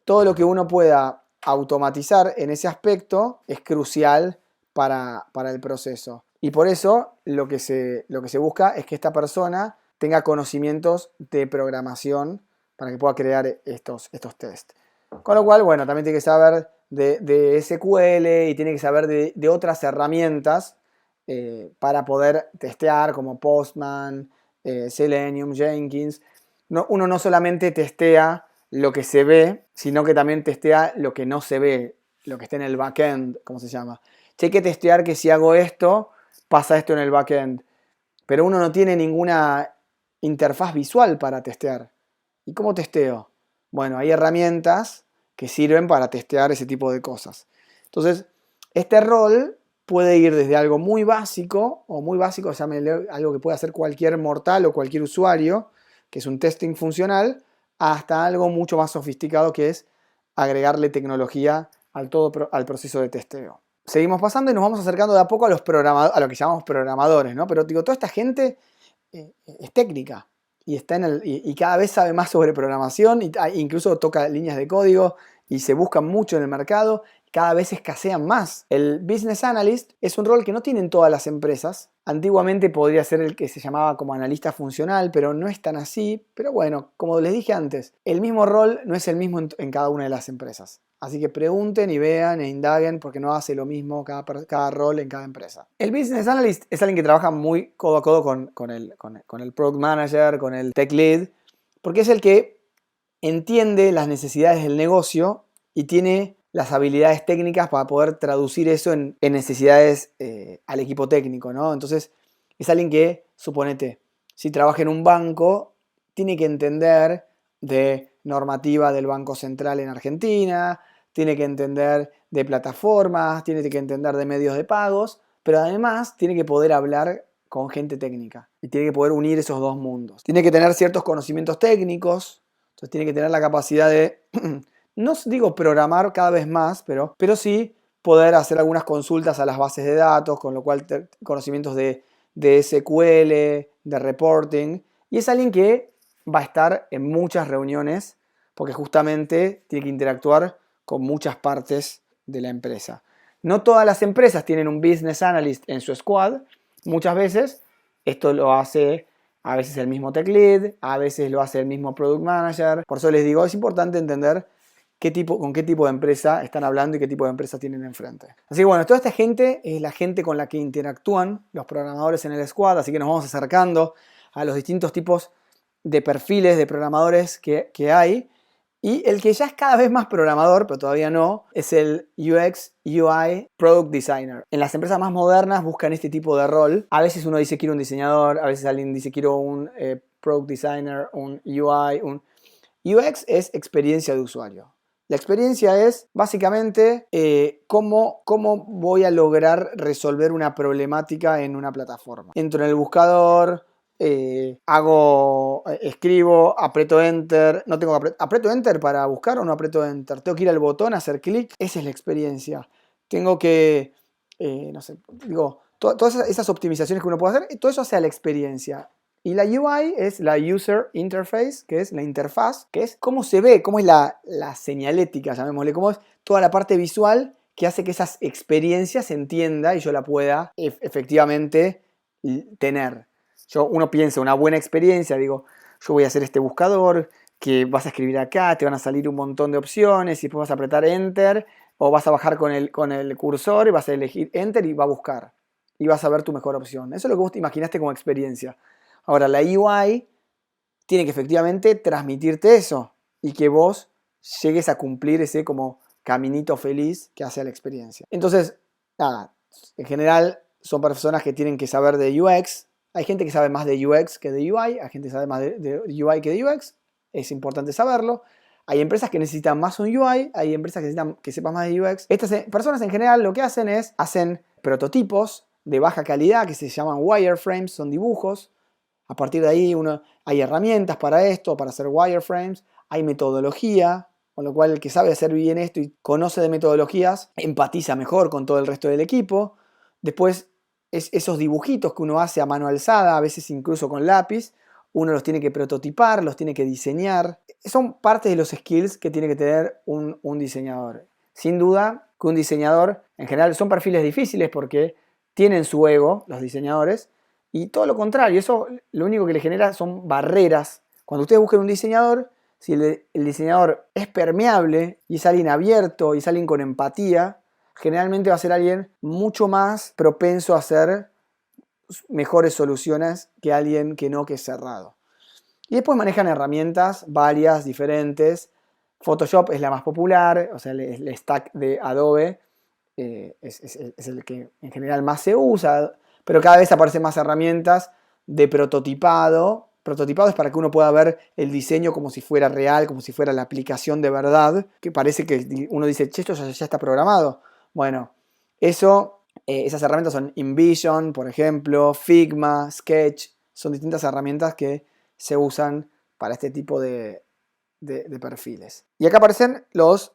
Todo lo que uno pueda automatizar en ese aspecto es crucial para el proceso. Y por eso lo que se busca es que esta persona tenga conocimientos de programación para que pueda crear estos tests. Con lo cual, bueno, también tiene que saber de SQL y tiene que saber de otras herramientas para poder testear, como Postman, Selenium, Jenkins. Uno no solamente testea lo que se ve, sino que también testea lo que no se ve, lo que está en el backend, ¿cómo se llama? Hay que testear que si hago esto, pasa esto en el backend. Pero uno no tiene ninguna interfaz visual para testear. ¿Y cómo testeo? Bueno, hay herramientas que sirven para testear ese tipo de cosas. Entonces, este rol puede ir desde algo muy básico, o muy básico, algo que puede hacer cualquier mortal o cualquier usuario, que es un testing funcional, hasta algo mucho más sofisticado, que es agregarle tecnología al proceso de testeo. Seguimos pasando y nos vamos acercando de a poco a lo que llamamos programadores, ¿no? Pero digo, toda esta gente es técnica y está y cada vez sabe más sobre programación, incluso toca líneas de código y se buscan mucho en el mercado. Cada vez escasean más. El Business Analyst es un rol que no tienen todas las empresas. Antiguamente podría ser el que se llamaba como analista funcional, pero no es tan así. Pero bueno, como les dije antes, el mismo rol no es el mismo en cada una de las empresas. Así que pregunten y vean e indaguen, porque no hace lo mismo cada rol en cada empresa. El Business Analyst es alguien que trabaja muy codo a codo con el Product Manager, con el Tech Lead, porque es el que entiende las necesidades del negocio y tiene las habilidades técnicas para poder traducir eso en necesidades al equipo técnico, ¿no? Entonces, es alguien que, suponete, si trabaja en un banco, tiene que entender de normativa del Banco Central en Argentina, tiene que entender de plataformas, tiene que entender de medios de pagos, pero además tiene que poder hablar con gente técnica y tiene que poder unir esos dos mundos. Tiene que tener ciertos conocimientos técnicos, entonces tiene que tener la capacidad de... No digo programar cada vez más, pero sí poder hacer algunas consultas a las bases de datos, con lo cual conocimientos de SQL, de reporting. Y es alguien que va a estar en muchas reuniones porque justamente tiene que interactuar con muchas partes de la empresa. No todas las empresas tienen un business analyst en su squad. Muchas veces esto lo hace a veces el mismo tech lead, a veces lo hace el mismo product manager. Por eso les digo, es importante entender con qué tipo de empresa están hablando y qué tipo de empresa tienen enfrente. Así que bueno, toda esta gente es la gente con la que interactúan los programadores en el squad, así que nos vamos acercando a los distintos tipos de perfiles de programadores que hay. Y el que ya es cada vez más programador, pero todavía no, es el UX, UI, Product Designer. En las empresas más modernas buscan este tipo de rol. A veces uno dice quiero un diseñador, a veces alguien dice quiero un Product Designer, un UI, un... UX es experiencia de usuario. La experiencia es básicamente cómo voy a lograr resolver una problemática en una plataforma. Entro en el buscador, escribo, aprieto Enter, no tengo que aprieto Enter para buscar o no aprieto Enter. Tengo que ir al botón, hacer clic, esa es la experiencia. Tengo que, no sé, digo, todas esas optimizaciones que uno puede hacer, todo eso hace a la experiencia. Y la UI es la User Interface, que es la interfaz, que es cómo se ve, cómo es la señalética, llamémosle, cómo es toda la parte visual que hace que esas experiencias se entienda y yo la pueda efectivamente tener. Uno piensa una buena experiencia, digo, yo voy a hacer este buscador, que vas a escribir acá, te van a salir un montón de opciones y después vas a apretar Enter O vas a bajar con el cursor y vas a elegir Enter y va a buscar. Y vas a ver tu mejor opción. Eso es lo que vos te imaginaste como experiencia. Ahora, la UI tiene que efectivamente transmitirte eso y que vos llegues a cumplir ese como caminito feliz que hace a la experiencia. Entonces, nada, en general son personas que tienen que saber de UX. Hay gente que sabe más de UX que de UI, hay gente que sabe más de UI que de UX. Es importante saberlo. Hay empresas que necesitan más un UI, hay empresas que necesitan que sepas más de UX. Estas personas en general lo que hacen es, hacen prototipos de baja calidad que se llaman wireframes, son dibujos. A partir de ahí hay herramientas para esto, para hacer wireframes, hay metodología, con lo cual el que sabe hacer bien esto y conoce de metodologías, empatiza mejor con todo el resto del equipo. Después, esos dibujitos que uno hace a mano alzada, a veces incluso con lápiz, uno los tiene que prototipar, los tiene que diseñar. Son parte de los skills que tiene que tener un diseñador. Sin duda que un diseñador, en general, son perfiles difíciles porque tienen su ego, los diseñadores, y todo lo contrario, eso lo único que le genera son barreras. Cuando ustedes busquen un diseñador, si el diseñador es permeable y es alguien abierto y es alguien con empatía, generalmente va a ser alguien mucho más propenso a hacer mejores soluciones que alguien que no, que es cerrado. Y después manejan herramientas varias, diferentes. Photoshop es la más popular, o sea, el stack de Adobe es el que en general más se usa, pero cada vez aparecen más herramientas de prototipado. Prototipado es para que uno pueda ver el diseño como si fuera real, como si fuera la aplicación de verdad, que parece que uno dice, che, esto ya está programado. Bueno, esas herramientas son InVision, por ejemplo, Figma, Sketch, son distintas herramientas que se usan para este tipo de perfiles. Y acá aparecen los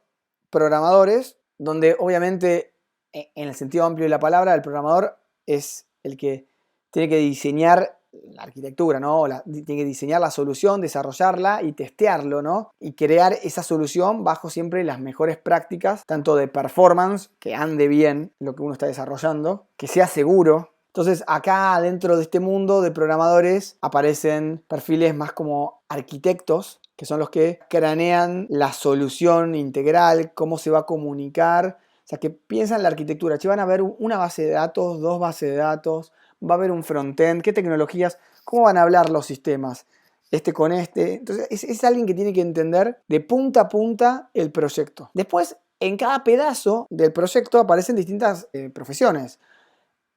programadores, donde obviamente en el sentido amplio de la palabra, el programador es el que tiene que diseñar la arquitectura, ¿no? Tiene que diseñar la solución, desarrollarla y testearlo, ¿no? Y crear esa solución bajo siempre las mejores prácticas, tanto de performance, que ande bien lo que uno está desarrollando, que sea seguro. Entonces acá dentro de este mundo de programadores aparecen perfiles más como arquitectos, que son los que cranean la solución integral, cómo se va a comunicar. O sea, que piensan la arquitectura. Si van a ver una base de datos, dos bases de datos, va a haber un frontend, qué tecnologías, cómo van a hablar los sistemas, este con este. Entonces es alguien que tiene que entender de punta a punta el proyecto. Después, en cada pedazo del proyecto aparecen distintas profesiones.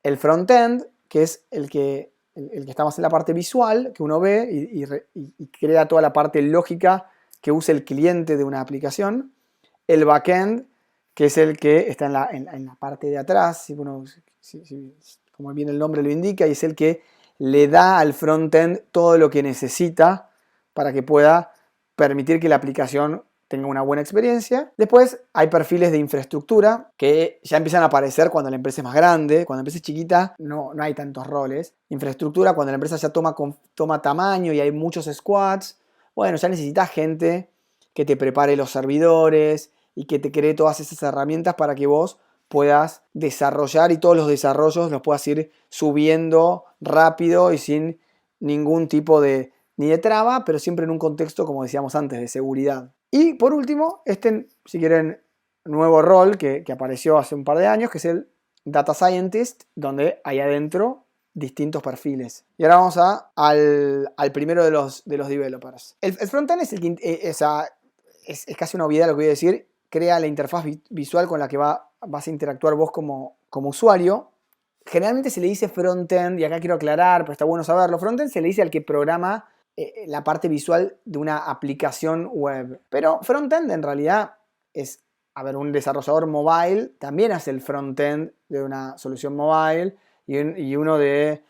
El frontend, que es el que está más en la parte visual, que uno ve y crea toda la parte lógica que usa el cliente de una aplicación. El backend, que es el que está en la parte de atrás, como bien el nombre lo indica, y es el que le da al frontend todo lo que necesita para que pueda permitir que la aplicación tenga una buena experiencia. Después hay perfiles de infraestructura que ya empiezan a aparecer cuando la empresa es más grande. Cuando la empresa es chiquita no hay tantos roles. Infraestructura, cuando la empresa ya toma tamaño y hay muchos squads, bueno, ya necesitas gente que te prepare los servidores y que te cree todas esas herramientas para que vos puedas desarrollar y todos los desarrollos los puedas ir subiendo rápido y sin ningún tipo ni de traba, pero siempre en un contexto, como decíamos antes, de seguridad. Y por último, si quieren, nuevo rol que apareció hace un par de años, que es el Data Scientist, donde hay adentro distintos perfiles. Y ahora vamos al primero de los developers. El frontend es el que es casi una obviedad lo que voy a decir, crea la interfaz visual con la que vas a interactuar vos como usuario. Generalmente se le dice frontend, y acá quiero aclarar, pero está bueno saberlo, frontend se le dice al que programa la parte visual de una aplicación web. Pero frontend en realidad es, un desarrollador mobile también hace el frontend de una solución mobile y uno de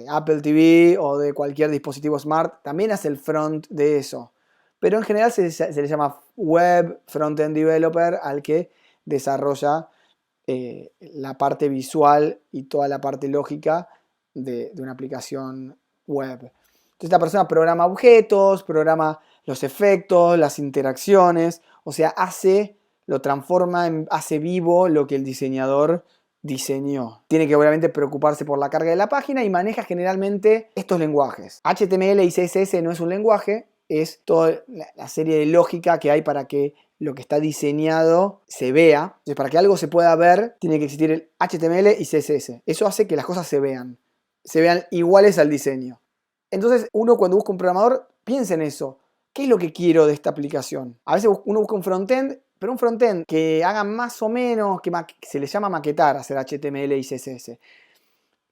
Apple TV o de cualquier dispositivo smart también hace el front de eso. Pero en general se le llama web frontend developer al que desarrolla la parte visual y toda la parte lógica de una aplicación web. Entonces esta persona programa objetos, programa los efectos, las interacciones, o sea, lo transforma, hace vivo lo que el diseñador diseñó. Tiene que obviamente preocuparse por la carga de la página y maneja generalmente estos lenguajes. HTML y CSS no es un lenguaje, es toda la serie de lógica que hay para que lo que está diseñado se vea. Entonces, para que algo se pueda ver, tiene que existir el HTML y CSS. Eso hace que las cosas se vean iguales al diseño. Entonces, uno cuando busca un programador, piensa en eso. ¿Qué es lo que quiero de esta aplicación? A veces uno busca un frontend, pero un frontend que haga más o menos, que se le llama maquetar, hacer HTML y CSS.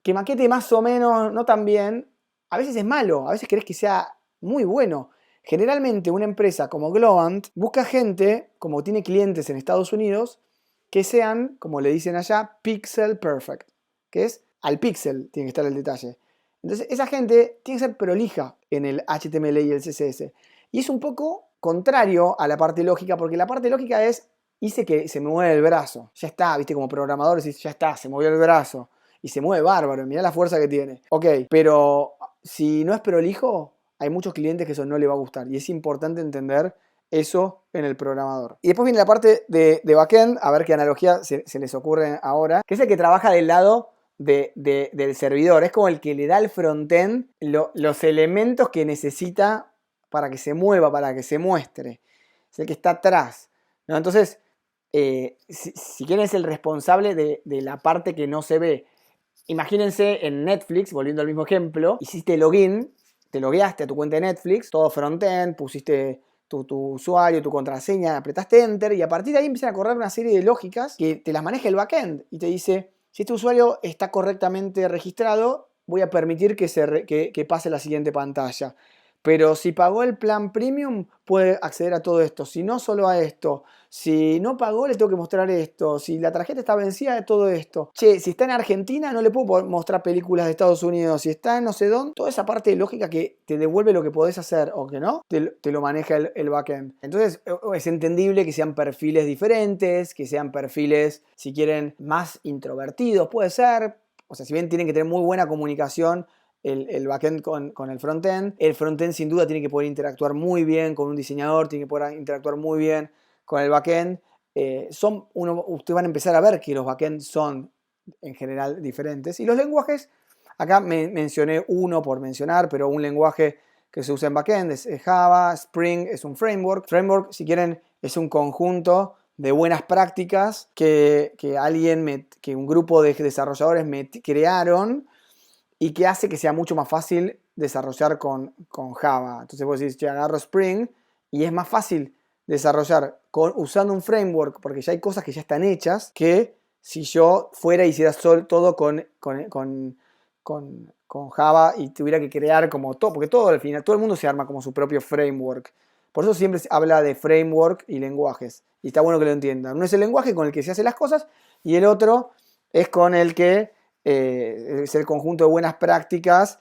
Que maquete más o menos, no tan bien, a veces es malo, a veces querés que sea muy bueno. Generalmente una empresa como Globant busca gente, como tiene clientes en Estados Unidos, que sean, como le dicen allá, pixel perfect, que es al pixel tiene que estar el detalle. Entonces esa gente tiene que ser prolija en el HTML y el CSS. Y es un poco contrario a la parte lógica, porque la parte lógica es, hice que se me mueve el brazo. Ya está, viste, como programador decís, ya está, se movió el brazo. Y se mueve bárbaro, mirá la fuerza que tiene. Ok, pero si no es prolijo, hay muchos clientes que eso no le va a gustar. Y es importante entender eso en el programador. Y después viene la parte de backend, a ver qué analogía se les ocurre ahora, que es el que trabaja del lado del servidor. Es como el que le da al frontend los elementos que necesita para que se mueva, para que se muestre. Es el que está atrás, ¿no? Entonces, si quieren es el responsable de la parte que no se ve. Imagínense en Netflix, volviendo al mismo ejemplo, hiciste login, te logueaste a tu cuenta de Netflix, todo frontend, pusiste tu usuario, tu contraseña, apretaste Enter y a partir de ahí empiezan a correr una serie de lógicas que te las maneja el backend y te dice, si este usuario está correctamente registrado, voy a permitir que pase la siguiente pantalla. Pero si pagó el plan premium, puede acceder a todo esto. Si no, solo a esto. Si no pagó, le tengo que mostrar esto. Si la tarjeta está vencida, de todo esto. Che, si está en Argentina, no le puedo mostrar películas de Estados Unidos. Si está en no sé dónde, toda esa parte de lógica que te devuelve lo que podés hacer o que no, te lo maneja el backend. Entonces, es entendible que sean perfiles diferentes, que sean perfiles, si quieren, más introvertidos. Puede ser. O sea, si bien tienen que tener muy buena comunicación, el backend con el frontend sin duda tiene que poder interactuar muy bien con un diseñador, tiene que poder interactuar muy bien con el backend. Ustedes van a empezar a ver que los backends son en general diferentes. Y los lenguajes, acá mencioné uno por mencionar, pero un lenguaje que se usa en backend es Java, Spring es un framework. Framework, si quieren, es un conjunto de buenas prácticas que un grupo de desarrolladores crearon y que hace que sea mucho más fácil desarrollar con Java. Entonces vos decís, yo agarro Spring y es más fácil desarrollar usando un framework porque ya hay cosas que ya están hechas que si yo fuera y hiciera todo con Java y tuviera que crear como todo, porque todo al final, todo el mundo se arma como su propio framework. Por eso siempre se habla de framework y lenguajes. Y está bueno que lo entiendan. Uno es el lenguaje con el que se hacen las cosas y el otro es con el que es el conjunto de buenas prácticas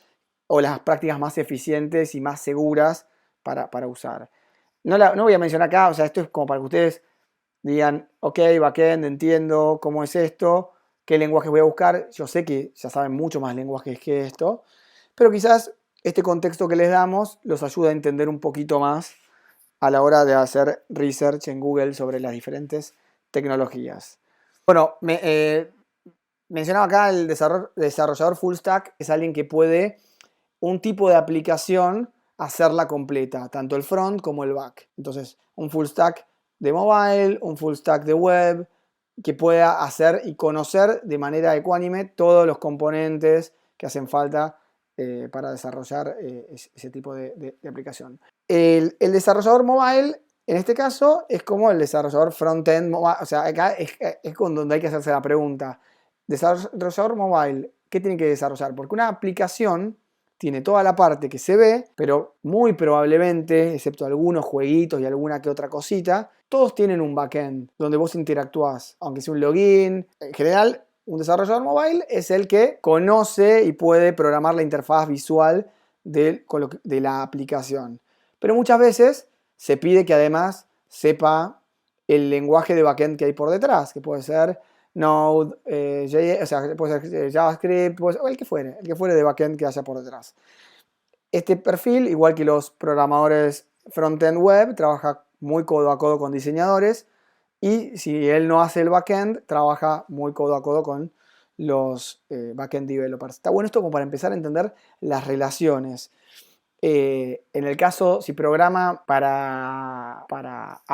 o las prácticas más eficientes y más seguras para usar. No voy a mencionar acá, o sea, esto es como para que ustedes digan, ok, backend, entiendo cómo es esto, qué lenguajes voy a buscar. Yo sé que ya saben mucho más lenguajes que esto, pero quizás este contexto que les damos los ayuda a entender un poquito más a la hora de hacer research en Google sobre las diferentes tecnologías. Bueno, mencionaba acá el desarrollador full stack, es alguien que puede un tipo de aplicación hacerla completa, tanto el front como el back. Entonces, un full stack de mobile, un full stack de web, que pueda hacer y conocer de manera ecuánime todos los componentes que hacen falta para desarrollar ese tipo de aplicación. El desarrollador mobile, en este caso, es como el desarrollador front-end mobile. O sea, acá es con donde hay que hacerse la pregunta. Desarrollador mobile, ¿qué tiene que desarrollar? Porque una aplicación tiene toda la parte que se ve, pero muy probablemente, excepto algunos jueguitos y alguna que otra cosita, todos tienen un backend donde vos interactuás, aunque sea un login. En general, un desarrollador mobile es el que conoce y puede programar la interfaz visual de la aplicación. Pero muchas veces se pide que además sepa el lenguaje de backend que hay por detrás, que puede ser Node, o sea, puede ser JavaScript, o el que fuere de backend que haya por detrás. Este perfil, igual que los programadores frontend web, trabaja muy codo a codo con diseñadores y si él no hace el backend, trabaja muy codo a codo con los backend developers. Está bueno esto como para empezar a entender las relaciones. En el caso, si programa para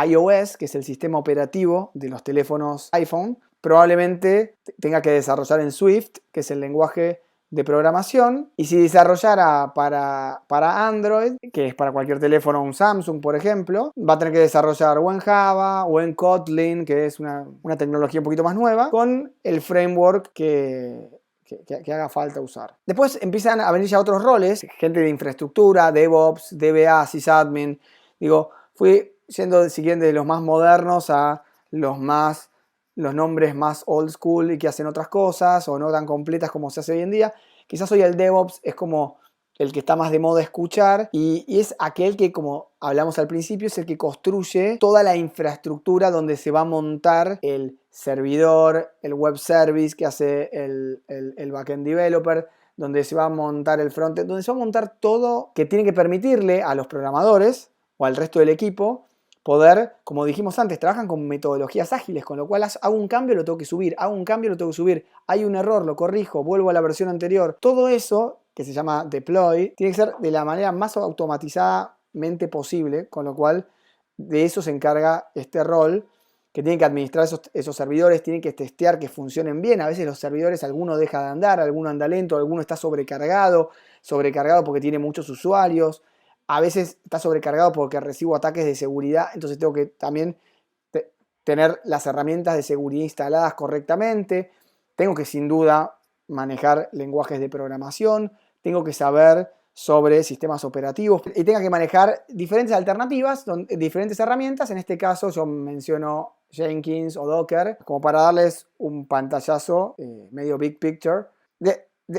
iOS, que es el sistema operativo de los teléfonos iPhone, probablemente tenga que desarrollar en Swift, que es el lenguaje de programación. Y si desarrollara para Android, que es para cualquier teléfono, un Samsung por ejemplo, va a tener que desarrollar o en Java o en Kotlin, que es una tecnología un poquito más nueva, con el framework que haga falta usar. Después empiezan a venir ya otros roles, gente de infraestructura, DevOps, DBA, sysadmin. Digo, fui yendo, si quieren, de los más modernos a los nombres más old school y que hacen otras cosas o no tan completas como se hace hoy en día. Quizás hoy el DevOps es como el que está más de moda escuchar y es aquel que, como hablamos al principio, es el que construye toda la infraestructura donde se va a montar el servidor, el web service que hace el backend developer, donde se va a montar el frontend, donde se va a montar todo que tiene que permitirle a los programadores o al resto del equipo poder, como dijimos antes, trabajan con metodologías ágiles, con lo cual hago un cambio, lo tengo que subir, hago un cambio, lo tengo que subir, hay un error, lo corrijo, vuelvo a la versión anterior. Todo eso, que se llama deploy, tiene que ser de la manera más automatizadamente posible, con lo cual de eso se encarga este rol, que tiene que administrar esos servidores, tiene que testear que funcionen bien. A veces los servidores, alguno deja de andar, alguno anda lento, alguno está sobrecargado porque tiene muchos usuarios. A veces está sobrecargado porque recibo ataques de seguridad, entonces tengo que también tener las herramientas de seguridad instaladas correctamente. Tengo que sin duda manejar lenguajes de programación, tengo que saber sobre sistemas operativos y tengo que manejar diferentes alternativas, diferentes herramientas. En este caso yo menciono Jenkins o Docker como para darles un pantallazo medio big picture.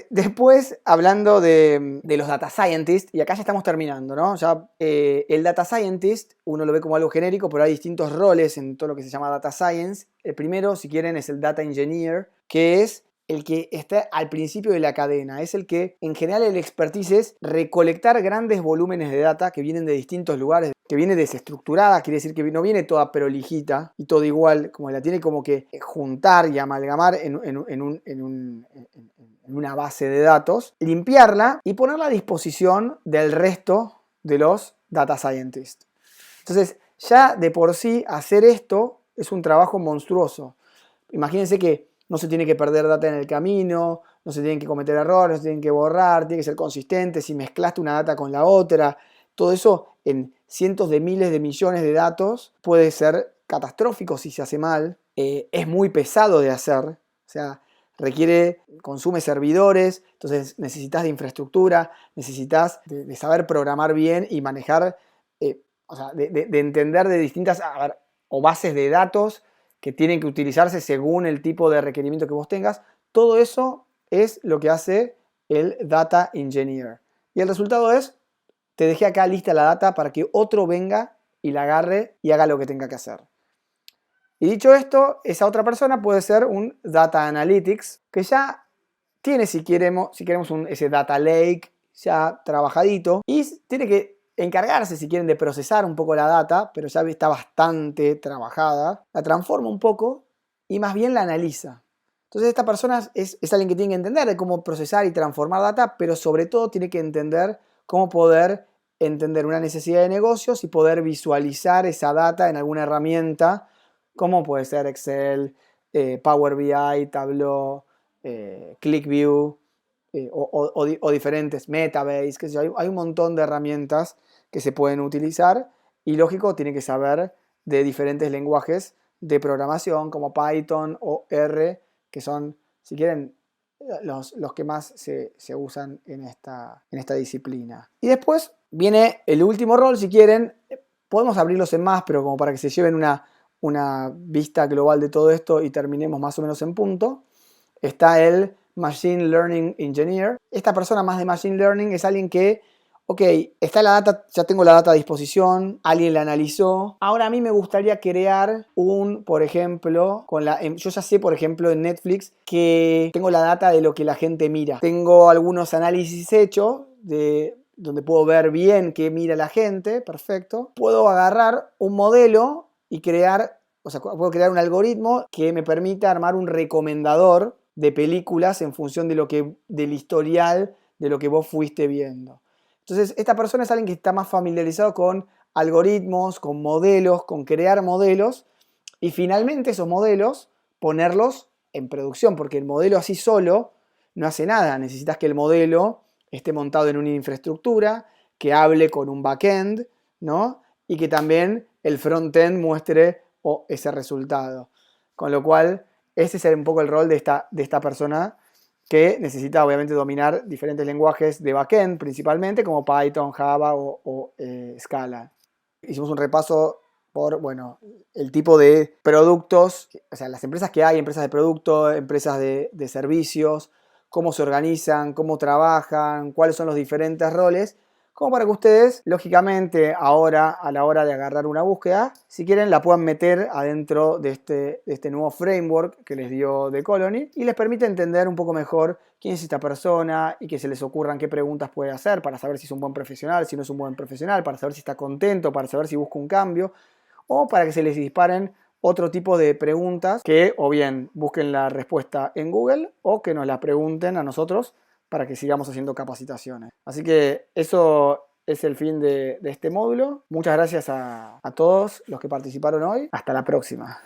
Después, hablando de los data scientists, y acá ya estamos terminando, ¿no? Ya, el data scientist, uno lo ve como algo genérico, pero hay distintos roles en todo lo que se llama data science. El primero, si quieren, es el data engineer, que es el que está al principio de la cadena. Es el que, en general, el expertise es recolectar grandes volúmenes de data que vienen de distintos lugares, que viene desestructurada, quiere decir que no viene toda prolijita y todo igual, como la tiene como que juntar y amalgamar en una base de datos, limpiarla y ponerla a disposición del resto de los data scientists. Entonces, ya de por sí hacer esto es un trabajo monstruoso. Imagínense que no se tiene que perder data en el camino, no se tienen que cometer errores, no se tienen que borrar, tiene que ser consistente, si mezclaste una data con la otra, todo eso en cientos de miles de millones de datos puede ser catastrófico si se hace mal, es muy pesado de hacer, o sea, consume servidores, entonces necesitas de infraestructura, necesitas de saber programar bien y manejar, o sea, de entender de distintas o bases de datos que tienen que utilizarse según el tipo de requerimiento que vos tengas. Todo eso es lo que hace el Data Engineer. Y el resultado es, te dejé acá lista la data para que otro venga y la agarre y haga lo que tenga que hacer. Y dicho esto, esa otra persona puede ser un Data Analytics, que ya tiene, si queremos ese Data Lake ya trabajadito, y tiene que encargarse, si quieren, de procesar un poco la data, pero ya está bastante trabajada, la transforma un poco y más bien la analiza. Entonces esta persona es alguien que tiene que entender de cómo procesar y transformar data, pero sobre todo tiene que entender cómo poder entender una necesidad de negocios y poder visualizar esa data en alguna herramienta, como puede ser Excel, Power BI, Tableau, ClickView, o diferentes Metabase, qué sé yo. Hay un montón de herramientas que se pueden utilizar y lógico tiene que saber de diferentes lenguajes de programación como Python o R, que son, si quieren, los que más se usan en esta disciplina. Y después viene el último rol, si quieren, podemos abrirlos en más, pero como para que se lleven una vista global de todo esto y terminemos más o menos en punto, está el Machine Learning Engineer. Esta persona más de Machine Learning es alguien que, ok, está la data, ya tengo la data a disposición, alguien la analizó. Ahora a mí me gustaría crear por ejemplo, yo ya sé, por ejemplo, en Netflix que tengo la data de lo que la gente mira. Tengo algunos análisis hechos donde puedo ver bien qué mira la gente, perfecto. Puedo agarrar un modelo y puedo crear un algoritmo que me permita armar un recomendador de películas en función del historial de lo que vos fuiste viendo. Entonces, esta persona es alguien que está más familiarizado con algoritmos, con modelos, con crear modelos y finalmente esos modelos ponerlos en producción, porque el modelo así solo no hace nada. Necesitas que el modelo esté montado en una infraestructura, que hable con un backend, ¿no? Y que también el frontend muestre ese resultado. Con lo cual, ese es un poco el rol de esta persona que necesita obviamente dominar diferentes lenguajes de backend principalmente, como Python, Java o Scala. Hicimos un repaso por, bueno, el tipo de productos, o sea, las empresas que hay, empresas de producto, empresas de servicios, cómo se organizan, cómo trabajan, cuáles son los diferentes roles, como para que ustedes, lógicamente, ahora a la hora de agarrar una búsqueda, si quieren la puedan meter adentro de este nuevo framework que les dio The Colony y les permite entender un poco mejor quién es esta persona y que se les ocurran qué preguntas puede hacer para saber si es un buen profesional, si no es un buen profesional, para saber si está contento, para saber si busca un cambio o para que se les disparen otro tipo de preguntas que o bien busquen la respuesta en Google o que nos la pregunten a nosotros para que sigamos haciendo capacitaciones. Así que eso es el fin de este módulo. Muchas gracias a todos los que participaron hoy. Hasta la próxima.